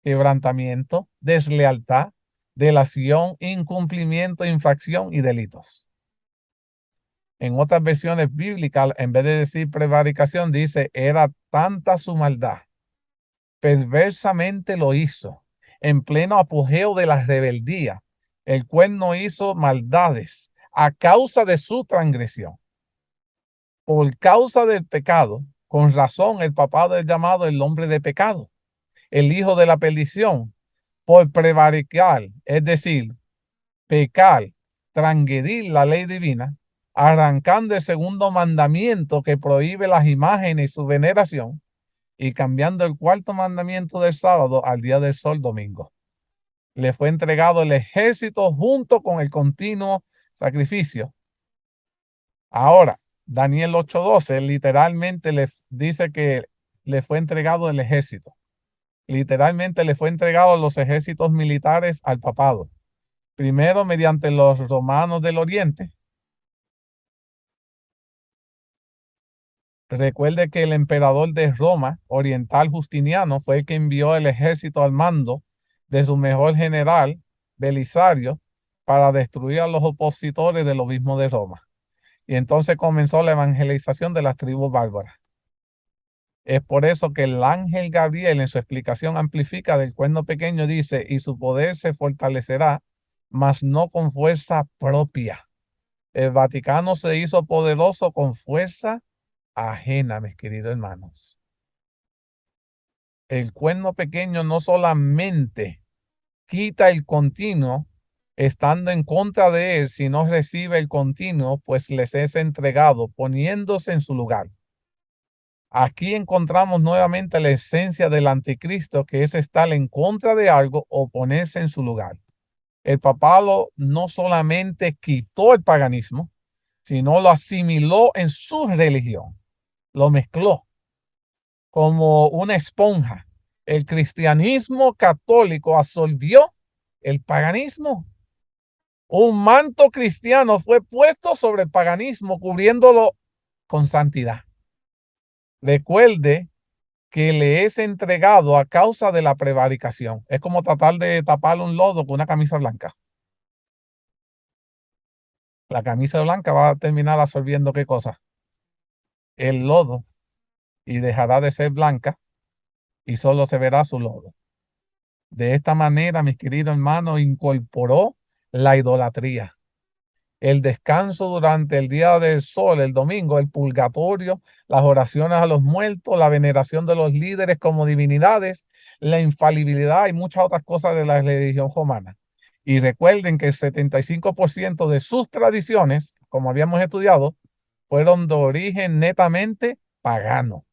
quebrantamiento, deslealtad, delación, incumplimiento, infracción y delitos. En otras versiones bíblicas, en vez de decir prevaricación, dice, era tanta su maldad, perversamente lo hizo, en pleno apogeo de la rebeldía. El cuerno hizo maldades a causa de su transgresión. Por causa del pecado, con razón el papado es llamado el hombre de pecado, el hijo de la perdición, por prevaricar, es decir, pecar, transgredir la ley divina, arrancando el segundo mandamiento que prohíbe las imágenes y su veneración, y cambiando el cuarto mandamiento del sábado al día del sol domingo. Le fue entregado el ejército junto con el continuo sacrificio. Ahora, Daniel 8:12 literalmente le dice que le fue entregado el ejército. Literalmente le fue entregado los ejércitos militares al papado. Primero mediante los romanos del oriente. Recuerde que el emperador de Roma oriental Justiniano fue el que envió el ejército al mando de su mejor general, Belisario, para destruir a los opositores del obispo de Roma. Y entonces comenzó la evangelización de las tribus bárbaras. Es por eso que el ángel Gabriel en su explicación amplifica del cuerno pequeño dice, y su poder se fortalecerá, mas no con fuerza propia. El Vaticano se hizo poderoso con fuerza ajena, mis queridos hermanos. El cuerno pequeño no solamente quita el continuo, estando en contra de él, sino recibe el continuo, pues les es entregado, poniéndose en su lugar. Aquí encontramos nuevamente la esencia del anticristo, que es estar en contra de algo o ponerse en su lugar. El papado no solamente quitó el paganismo, sino lo asimiló en su religión, lo mezcló como una esponja. El cristianismo católico absorbió el paganismo. Un manto cristiano fue puesto sobre el paganismo, cubriéndolo con santidad. Recuerde que le es entregado a causa de la prevaricación. Es como tratar de tapar un lodo con una camisa blanca. La camisa blanca va a terminar absorbiendo ¿qué cosa? El lodo, y dejará de ser blanca y solo se verá su lodo. De esta manera, mis queridos hermanos, incorporó la idolatría, el descanso durante el día del sol, el domingo, el purgatorio, las oraciones a los muertos, la veneración de los líderes como divinidades, la infalibilidad y muchas otras cosas de la religión romana. Y recuerden que el 75% de sus tradiciones, como habíamos estudiado, fueron de origen netamente pagano.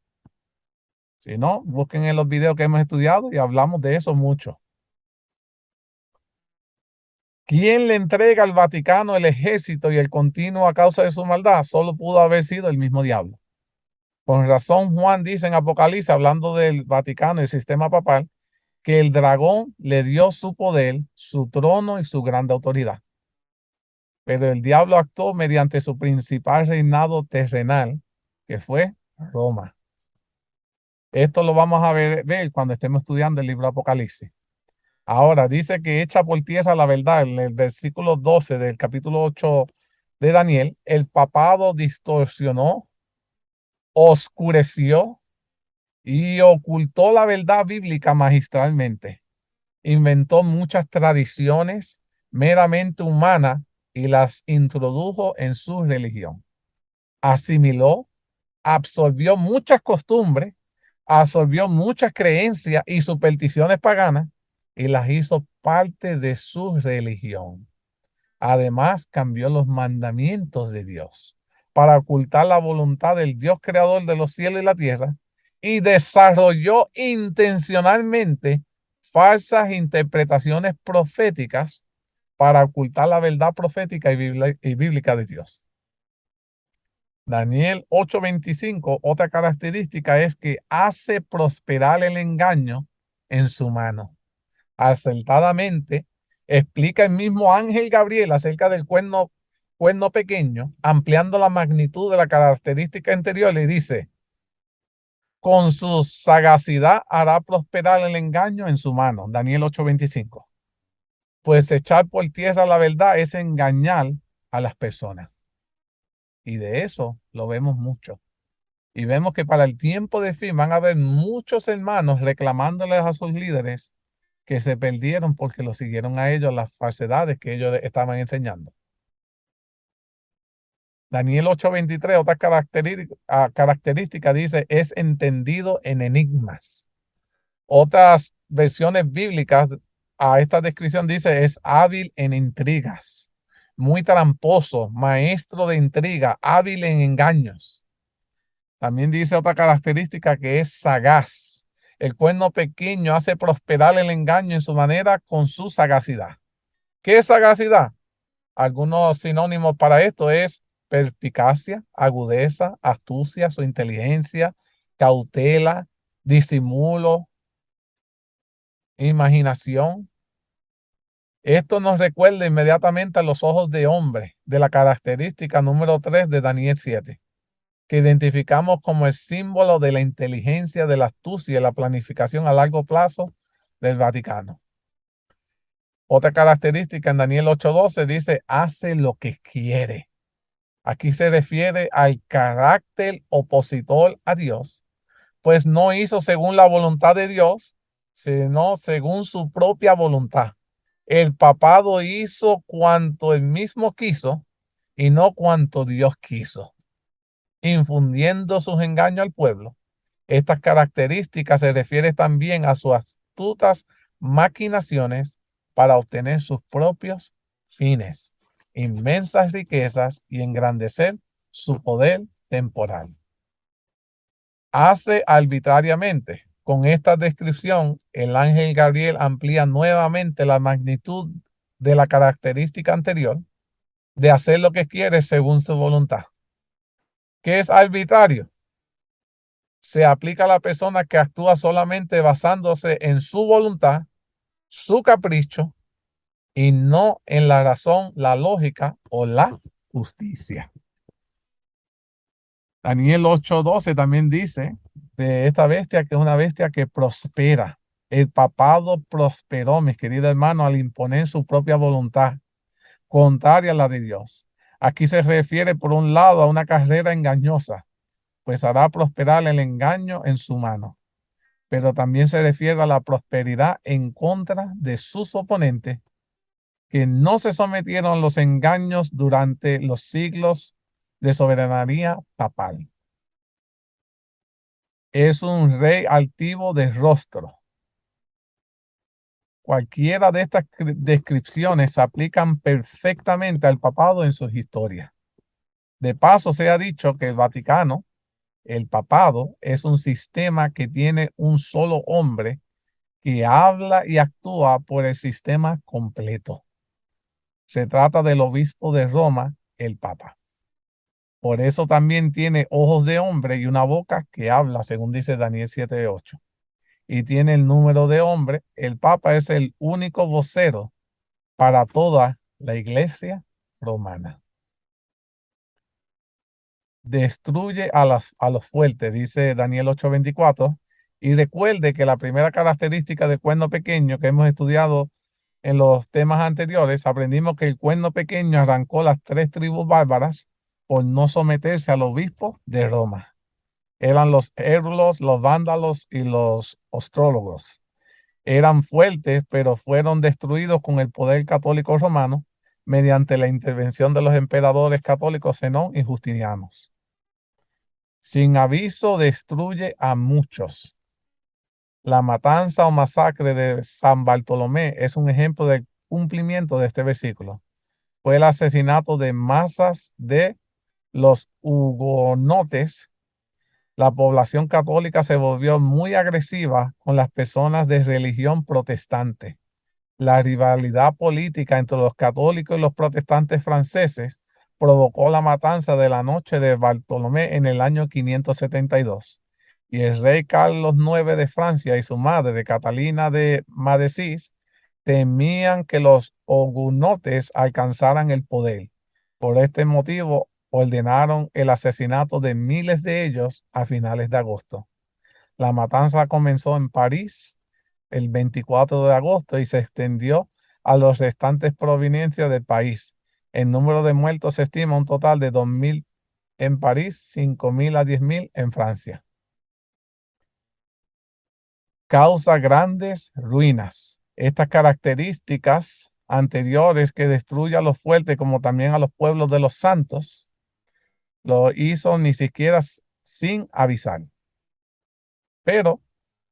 Si no, busquen en los videos que hemos estudiado y hablamos de eso mucho. ¿Quién le entrega al Vaticano el ejército y el continuo a causa de su maldad? Solo pudo haber sido el mismo diablo. Con razón, Juan dice en Apocalipsis, hablando del Vaticano y el sistema papal, que el dragón le dio su poder, su trono y su grande autoridad. Pero el diablo actuó mediante su principal reinado terrenal, que fue Roma. Esto lo vamos a ver cuando estemos estudiando el libro de Apocalipsis. Ahora dice que echa por tierra la verdad. En el versículo 12 del capítulo 8 de Daniel, el papado distorsionó, oscureció y ocultó la verdad bíblica magistralmente. Inventó muchas tradiciones meramente humanas y las introdujo en su religión. Asimiló, absorbió muchas costumbres, absorbió muchas creencias y supersticiones paganas y las hizo parte de su religión. Además, cambió los mandamientos de Dios para ocultar la voluntad del Dios creador de los cielos y la tierra y desarrolló intencionalmente falsas interpretaciones proféticas para ocultar la verdad profética y bíblica de Dios. Daniel 8:25, otra característica es que hace prosperar el engaño en su mano. Acertadamente explica el mismo ángel Gabriel acerca del cuerno pequeño, ampliando la magnitud de la característica anterior, y dice: con su sagacidad hará prosperar el engaño en su mano. Daniel 8:25. Pues echar por tierra la verdad es engañar a las personas. Y de eso lo vemos mucho. Y vemos que para el tiempo de fin van a haber muchos hermanos reclamándoles a sus líderes que se perdieron porque lo siguieron a ellos las falsedades que ellos estaban enseñando. Daniel 8:23, otra característica dice, es entendido en enigmas. Otras versiones bíblicas a esta descripción dice, es hábil en intrigas, muy tramposo, maestro de intriga, hábil en engaños. También dice otra característica que es sagaz. El cuerno pequeño hace prosperar el engaño en su manera con su sagacidad. ¿Qué es sagacidad? Algunos sinónimos para esto es perspicacia, agudeza, astucia, su inteligencia, cautela, disimulo, imaginación. Esto nos recuerda inmediatamente a los ojos de hombre, de la característica número 3 de Daniel 7. Que identificamos como el símbolo de la inteligencia, de la astucia y la planificación a largo plazo del Vaticano. Otra característica en Daniel 8:12 dice, hace lo que quiere. Aquí se refiere al carácter opositor a Dios, pues no hizo según la voluntad de Dios, sino según su propia voluntad. El papado hizo cuanto él mismo quiso y no cuanto Dios quiso, infundiendo sus engaños al pueblo. Estas características se refieren también a sus astutas maquinaciones para obtener sus propios fines, inmensas riquezas y engrandecer su poder temporal. Hace arbitrariamente. Con esta descripción, el ángel Gabriel amplía nuevamente la magnitud de la característica anterior de hacer lo que quiere según su voluntad. ¿Qué es arbitrario? Se aplica a la persona que actúa solamente basándose en su voluntad, su capricho, y no en la razón, la lógica o la justicia. Daniel 8:12 también dice de esta bestia que es una bestia que prospera. El papado prosperó, mis queridos hermanos, al imponer su propia voluntad, contraria a la de Dios. Aquí se refiere, por un lado, a una carrera engañosa, pues hará prosperar el engaño en su mano. Pero también se refiere a la prosperidad en contra de sus oponentes, que no se sometieron a los engaños durante los siglos de soberanía papal. Es un rey altivo de rostro. Cualquiera de estas descripciones se aplican perfectamente al papado en sus historias. De paso, se ha dicho que el Vaticano, el papado, es un sistema que tiene un solo hombre que habla y actúa por el sistema completo. Se trata del obispo de Roma, el Papa. Por eso también tiene ojos de hombre y una boca que habla, según dice Daniel 7:8. Y tiene el número de hombre. El Papa es el único vocero para toda la iglesia romana. Destruye a los fuertes, dice Daniel 8:24. Y recuerde que la primera característica del cuerno pequeño que hemos estudiado en los temas anteriores, aprendimos que el cuerno pequeño arrancó las 3 tribus bárbaras por no someterse al obispo de Roma. Eran los érulos, los vándalos y los ostrólogos. Eran fuertes, pero fueron destruidos con el poder católico romano mediante la intervención de los emperadores católicos Zenón y Justinianos. Sin aviso destruye a muchos. La matanza o masacre de San Bartolomé es un ejemplo del cumplimiento de este versículo. Fue el asesinato de masas de los hugonotes. La población católica se volvió muy agresiva con las personas de religión protestante. La rivalidad política entre los católicos y los protestantes franceses provocó la matanza de la noche de Bartolomé en el año 572. Y el rey Carlos IX de Francia y su madre, Catalina de Médicis, temían que los hugonotes alcanzaran el poder. Por este motivo, ordenaron el asesinato de miles de ellos a finales de agosto. La matanza comenzó en París el 24 de agosto y se extendió a las restantes provincias del país. El número de muertos se estima un total de 2.000 en París, 5.000 a 10.000 en Francia. Causa grandes ruinas. Estas características anteriores que destruye a los fuertes como también a los pueblos de los santos, lo hizo ni siquiera sin avisar. Pero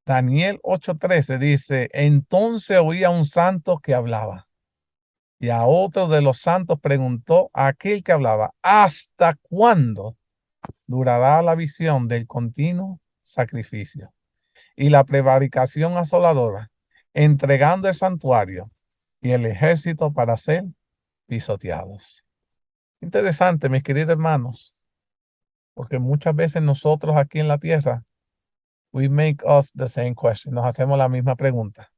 Daniel 8:13 dice, entonces oía un santo que hablaba. Y a otro de los santos preguntó a aquel que hablaba, ¿hasta cuándo durará la visión del continuo sacrificio y la prevaricación asoladora, entregando el santuario y el ejército para ser pisoteados? Interesante, mis queridos hermanos, porque muchas veces nosotros aquí en la tierra, we make us the same question, nos hacemos la misma pregunta.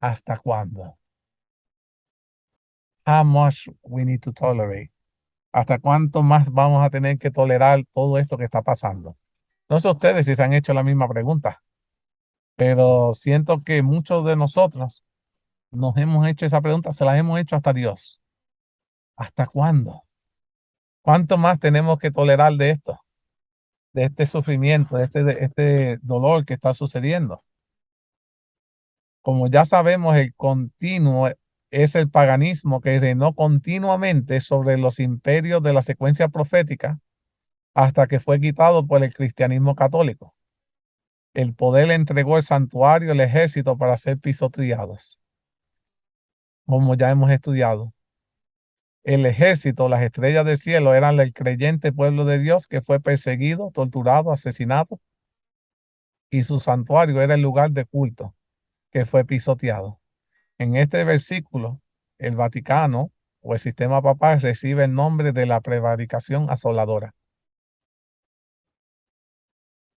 ¿Hasta cuándo? How much we need to tolerate? ¿Hasta cuánto más vamos a tener que tolerar todo esto que está pasando? No sé ustedes si se han hecho la misma pregunta, pero siento que muchos de nosotros nos hemos hecho esa pregunta, se la hemos hecho hasta Dios. ¿Hasta cuándo? ¿Cuánto más tenemos que tolerar de esto? De este sufrimiento, de este dolor que está sucediendo. Como ya sabemos, el continuo es el paganismo que reinó continuamente sobre los imperios de la secuencia profética hasta que fue quitado por el cristianismo católico. El poder le entregó el santuario, el ejército para ser pisoteados. Como ya hemos estudiado, el ejército, las estrellas del cielo eran el creyente pueblo de Dios que fue perseguido, torturado, asesinado, y su santuario era el lugar de culto que fue pisoteado. En este versículo, el Vaticano o el sistema papal recibe el nombre de la prevaricación asoladora.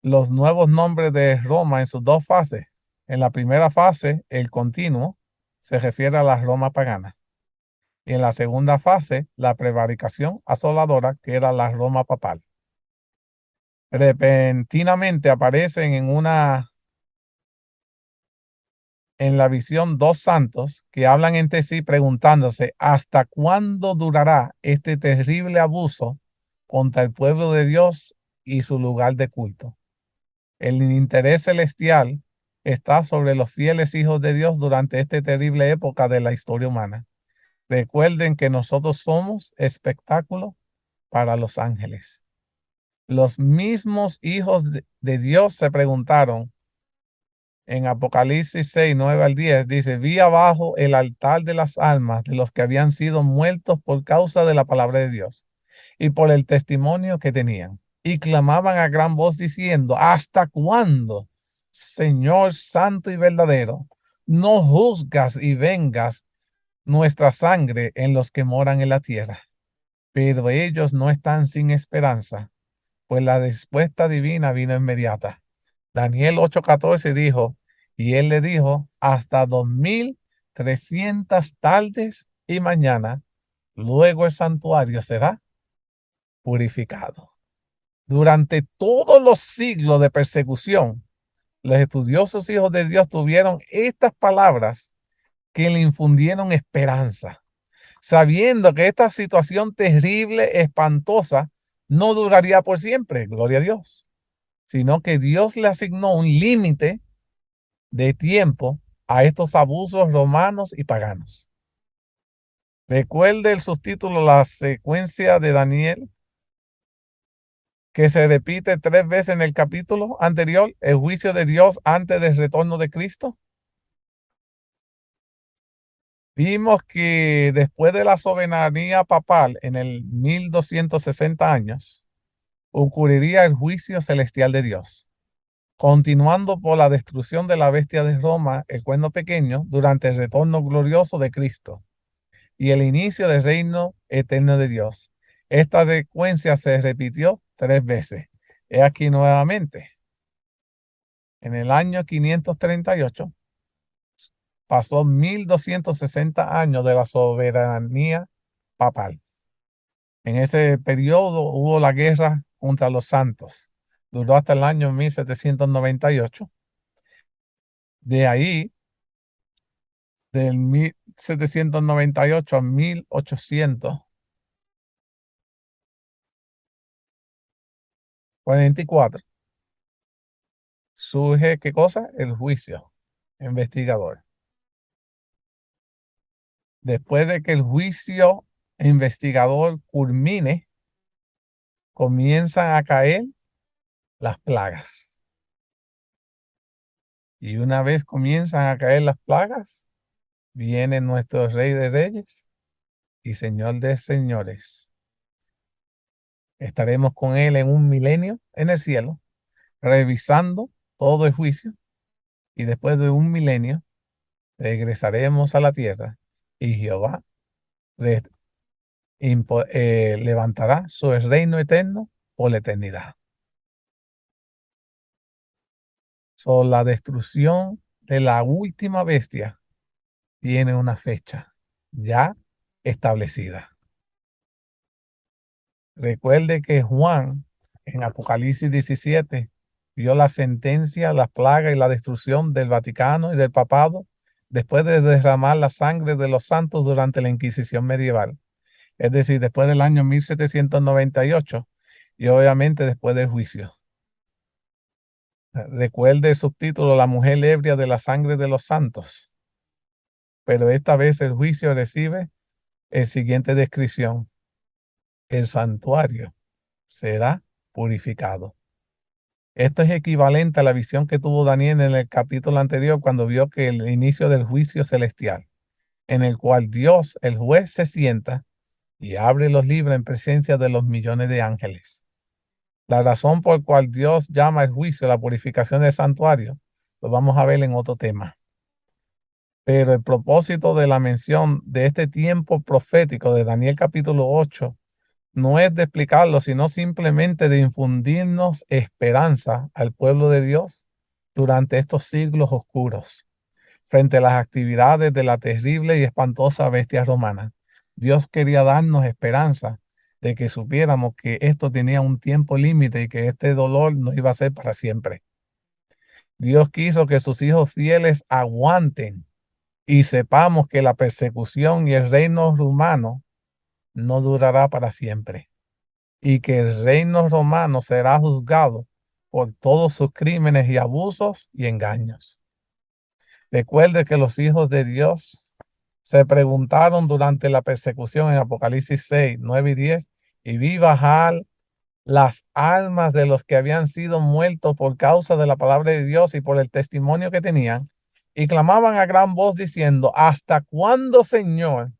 Los nuevos nombres de Roma en sus dos fases. En la primera fase, el continuo se refiere a la Roma pagana. Y en la segunda fase, la prevaricación asoladora, que era la Roma papal. Repentinamente aparecen en una en la visión dos santos que hablan entre sí preguntándose hasta cuándo durará este terrible abuso contra el pueblo de Dios y su lugar de culto. El interés celestial está sobre los fieles hijos de Dios durante esta terrible época de la historia humana. Recuerden que nosotros somos espectáculo para los ángeles. Los mismos hijos de Dios se preguntaron en Apocalipsis 6, 9 al 10, dice, vi abajo el altar de las almas de los que habían sido muertos por causa de la palabra de Dios y por el testimonio que tenían. Y clamaban a gran voz diciendo, ¿hasta cuándo, Señor santo y verdadero, no juzgas y vengas nuestra sangre en los que moran en la tierra? Pero ellos no están sin esperanza, pues la respuesta divina vino inmediata. Daniel 8:14 dijo, y él le dijo, hasta 2300 tardes y mañana, luego el santuario será purificado. Durante todos los siglos de persecución, los estudiosos hijos de Dios tuvieron estas palabras que le infundieron esperanza, sabiendo que esta situación terrible, espantosa, no duraría por siempre, gloria a Dios, sino que Dios le asignó un límite de tiempo a estos abusos romanos y paganos. Recuerde el subtítulo, la secuencia de Daniel, que se repite 3 veces en el capítulo anterior, el juicio de Dios antes del retorno de Cristo. Vimos que después de la soberanía papal en el 1260 años, ocurriría el juicio celestial de Dios, continuando por la destrucción de la bestia de Roma, el cuerno pequeño, durante el retorno glorioso de Cristo y el inicio del reino eterno de Dios. Esta secuencia se repitió 3 veces. He aquí nuevamente. En el año 538 pasó 1260 años de la soberanía papal. En ese periodo hubo la guerra contra los santos. Duró hasta el año 1798. De ahí, del 1798 a 1844, surge, ¿qué cosa? El juicio investigador. Después de que el juicio investigador culmine, comienzan a caer las plagas. Y una vez comienzan a caer las plagas, viene nuestro Rey de Reyes y Señor de Señores. Estaremos con Él en un milenio en el cielo, revisando todo el juicio, y después de un milenio regresaremos a la tierra y Jehová levantará su reino eterno por la eternidad. La destrucción de la última bestia tiene una fecha ya establecida. Recuerde que Juan en Apocalipsis 17 vio la sentencia, la plaga y la destrucción del Vaticano y del papado después de derramar la sangre de los santos durante la Inquisición medieval. Es decir, después del año 1798 y obviamente después del juicio. Recuerde el subtítulo, la mujer ebria de la sangre de los santos. Pero esta vez el juicio recibe la siguiente descripción. El santuario será purificado. Esto es equivalente a la visión que tuvo Daniel en el capítulo anterior cuando vio que el inicio del juicio celestial, en el cual Dios, el juez, se sienta y abre los libros en presencia de los millones de ángeles. La razón por cual Dios llama el juicio la purificación del santuario, lo vamos a ver en otro tema. Pero el propósito de la mención de este tiempo profético de Daniel capítulo 8 no es de explicarlo, sino simplemente de infundirnos esperanza al pueblo de Dios durante estos siglos oscuros, frente a las actividades de la terrible y espantosa bestia romana. Dios quería darnos esperanza de que supiéramos que esto tenía un tiempo límite y que este dolor no iba a ser para siempre. Dios quiso que sus hijos fieles aguanten y sepamos que la persecución y el reino romano no durará para siempre y que el reino romano será juzgado por todos sus crímenes y abusos y engaños. Recuerde que los hijos de Dios se preguntaron durante la persecución en Apocalipsis 6, 9 y 10, y vi bajar las almas de los que habían sido muertos por causa de la palabra de Dios y por el testimonio que tenían, y clamaban a gran voz diciendo: ¿hasta cuándo, Señor,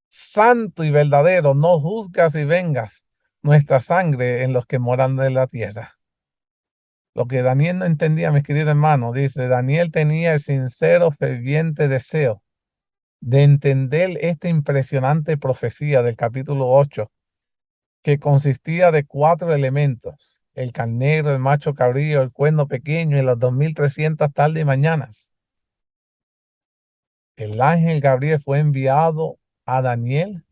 santo y verdadero, no juzgas y vengas nuestra sangre en los que moran en la tierra? Lo que Daniel no entendía, mis queridos hermanos, dice, Daniel tenía el sincero, ferviente deseo de entender esta impresionante profecía del capítulo 8, que consistía de 4 elementos: el carnero, el macho cabrío, el cuerno pequeño y las 2300 tardes y mañanas. El ángel Gabriel fue enviado a Daniel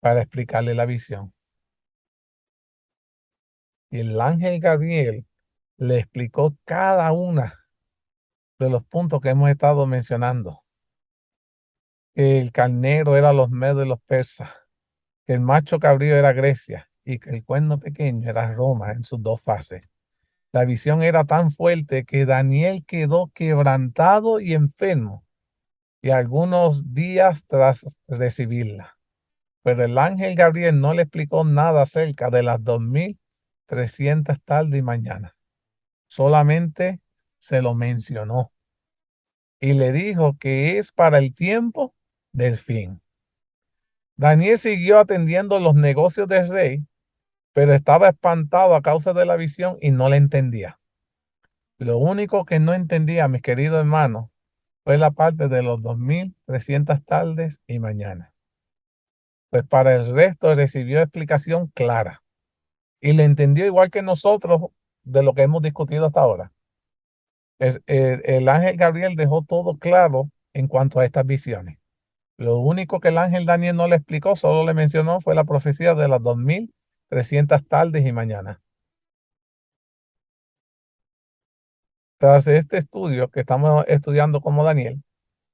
para explicarle la visión. Y el ángel Gabriel le explicó cada uno de los puntos que hemos estado mencionando. Que el carnero era los medos de los persas, que el macho cabrío era Grecia y que el cuerno pequeño era Roma en sus 2 fases. La visión era tan fuerte que Daniel quedó quebrantado y enfermo, y algunos días tras recibirla. Pero el ángel Gabriel no le explicó nada acerca de las 2300 tardes y mañanas. Solamente se lo mencionó y le dijo que es para el tiempo del fin. Daniel siguió atendiendo los negocios del rey, pero estaba espantado a causa de la visión y no la entendía. Lo único que no entendía, mis queridos hermanos, fue la parte de los 2300 tardes y mañanas. Pues para el resto recibió explicación clara y le entendió igual que nosotros de lo que hemos discutido hasta ahora. El ángel Gabriel dejó todo claro en cuanto a estas visiones. Lo único que el ángel Daniel no le explicó, solo le mencionó, fue la profecía de las 2300 tardes y mañanas. Tras este estudio que estamos estudiando como Daniel,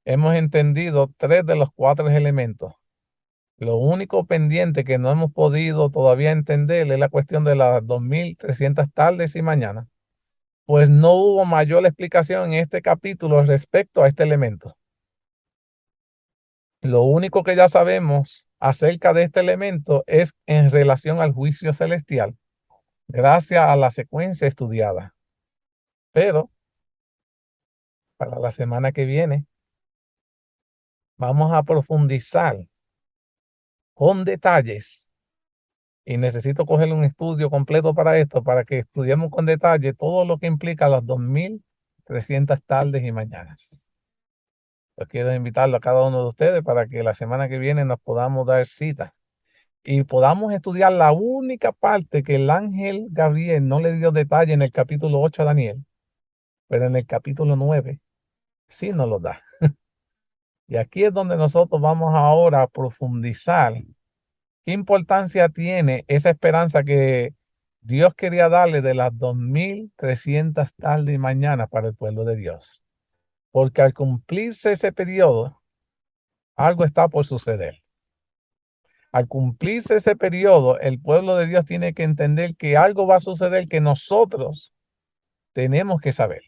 hemos entendido 3 de los 4 elementos. Lo único pendiente que no hemos podido todavía entender es la cuestión de las 2300 tardes y mañanas, pues no hubo mayor explicación en este capítulo respecto a este elemento. Lo único que ya sabemos acerca de este elemento es en relación al juicio celestial, gracias a la secuencia estudiada. Pero para la semana que viene vamos a profundizar con detalles, y necesito coger un estudio completo para esto, para que estudiemos con detalle todo lo que implica las 2300 tardes y mañanas. Yo quiero invitarlo a cada uno de ustedes para que la semana que viene nos podamos dar cita y podamos estudiar la única parte que el ángel Gabriel no le dio detalle en el capítulo 8 a Daniel, pero en el capítulo 9 sí nos lo da. Y aquí es donde nosotros vamos ahora a profundizar qué importancia tiene esa esperanza que Dios quería darle de las 2300 tardes y mañanas para el pueblo de Dios. Porque al cumplirse ese periodo, algo está por suceder. Al cumplirse ese periodo, el pueblo de Dios tiene que entender que algo va a suceder que nosotros tenemos que saber.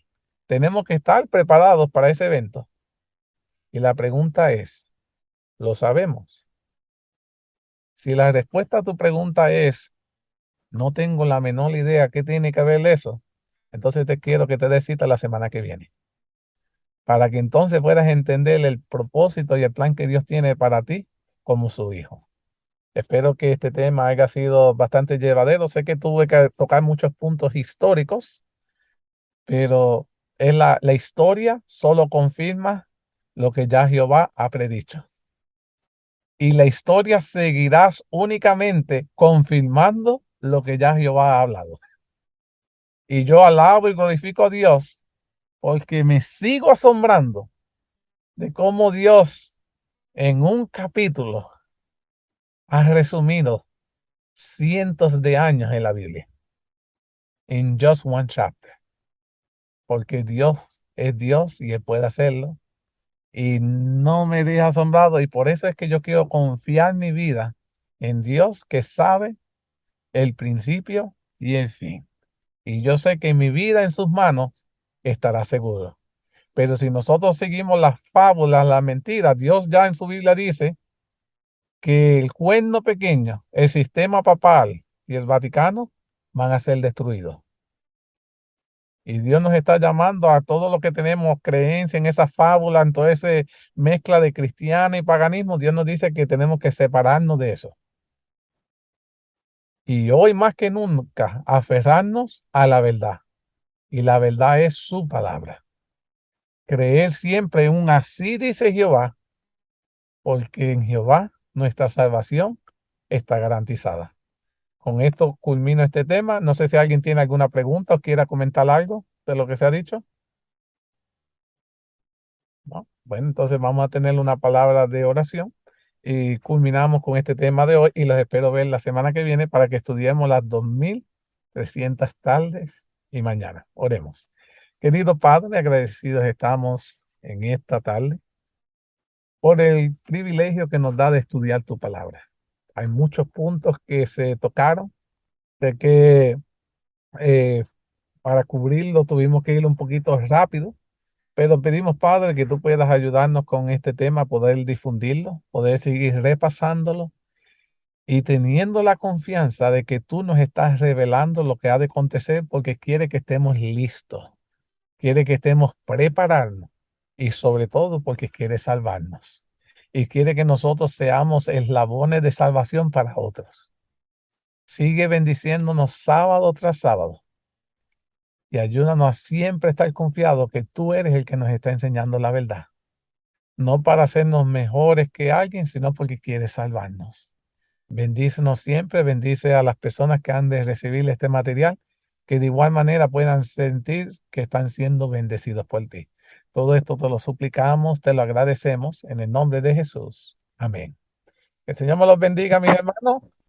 Tenemos que estar preparados para ese evento. Y la pregunta es, ¿lo sabemos? Si la respuesta a tu pregunta es, no tengo la menor idea qué tiene que ver eso, entonces te quiero que te des cita la semana que viene, para que entonces puedas entender el propósito y el plan que Dios tiene para ti como su hijo. Espero que este tema haya sido bastante llevadero. Sé que tuve que tocar muchos puntos históricos, pero la historia solo confirma lo que ya Jehová ha predicho. Y la historia seguirá únicamente confirmando lo que ya Jehová ha hablado. Y yo alabo y glorifico a Dios porque me sigo asombrando de cómo Dios en un capítulo ha resumido cientos de años en la Biblia. In just one chapter. porque Dios es Dios y Él puede hacerlo. Y no me deja asombrado, y por eso es que yo quiero confiar mi vida en Dios, que sabe el principio y el fin. Y yo sé que mi vida en sus manos estará seguro. Pero si nosotros seguimos las fábulas, las mentiras, Dios ya en su Biblia dice que el cuerno pequeño, el sistema papal y el Vaticano van a ser destruidos. Y Dios nos está llamando a todos los que tenemos creencia en esa fábula, en toda esa mezcla de cristiano y paganismo. Dios nos dice que tenemos que separarnos de eso. Y hoy más que nunca, aferrarnos a la verdad. Y la verdad es su palabra. Creer siempre en un así dice Jehová, porque en Jehová nuestra salvación está garantizada. Con esto culmino este tema. No sé si alguien tiene alguna pregunta o quiera comentar algo de lo que se ha dicho. ¿No? Bueno, entonces vamos a tener una palabra de oración y culminamos con este tema de hoy y los espero ver la semana que viene para que estudiemos las 2300 tardes y mañana. Oremos. Querido Padre, agradecidos estamos en esta tarde por el privilegio que nos da de estudiar tu palabra. Hay muchos puntos que se tocaron, de que eh, para cubrirlo tuvimos que ir un poquito rápido, pero pedimos, Padre, que tú puedas ayudarnos con este tema, poder difundirlo, poder seguir repasándolo y teniendo la confianza de que tú nos estás revelando lo que ha de acontecer porque quiere que estemos listos, quiere que estemos preparados y sobre todo porque quiere salvarnos y quiere que nosotros seamos eslabones de salvación para otros. Sigue bendiciéndonos sábado tras sábado y ayúdanos a siempre estar confiados que tú eres el que nos está enseñando la verdad. No para hacernos mejores que alguien, sino porque quieres salvarnos. Bendícenos siempre, bendice a las personas que han de recibir este material, que de igual manera puedan sentir que están siendo bendecidos por ti. Todo esto te lo suplicamos, te lo agradecemos en el nombre de Jesús. Amén. Que el Señor me los bendiga, mis hermanos.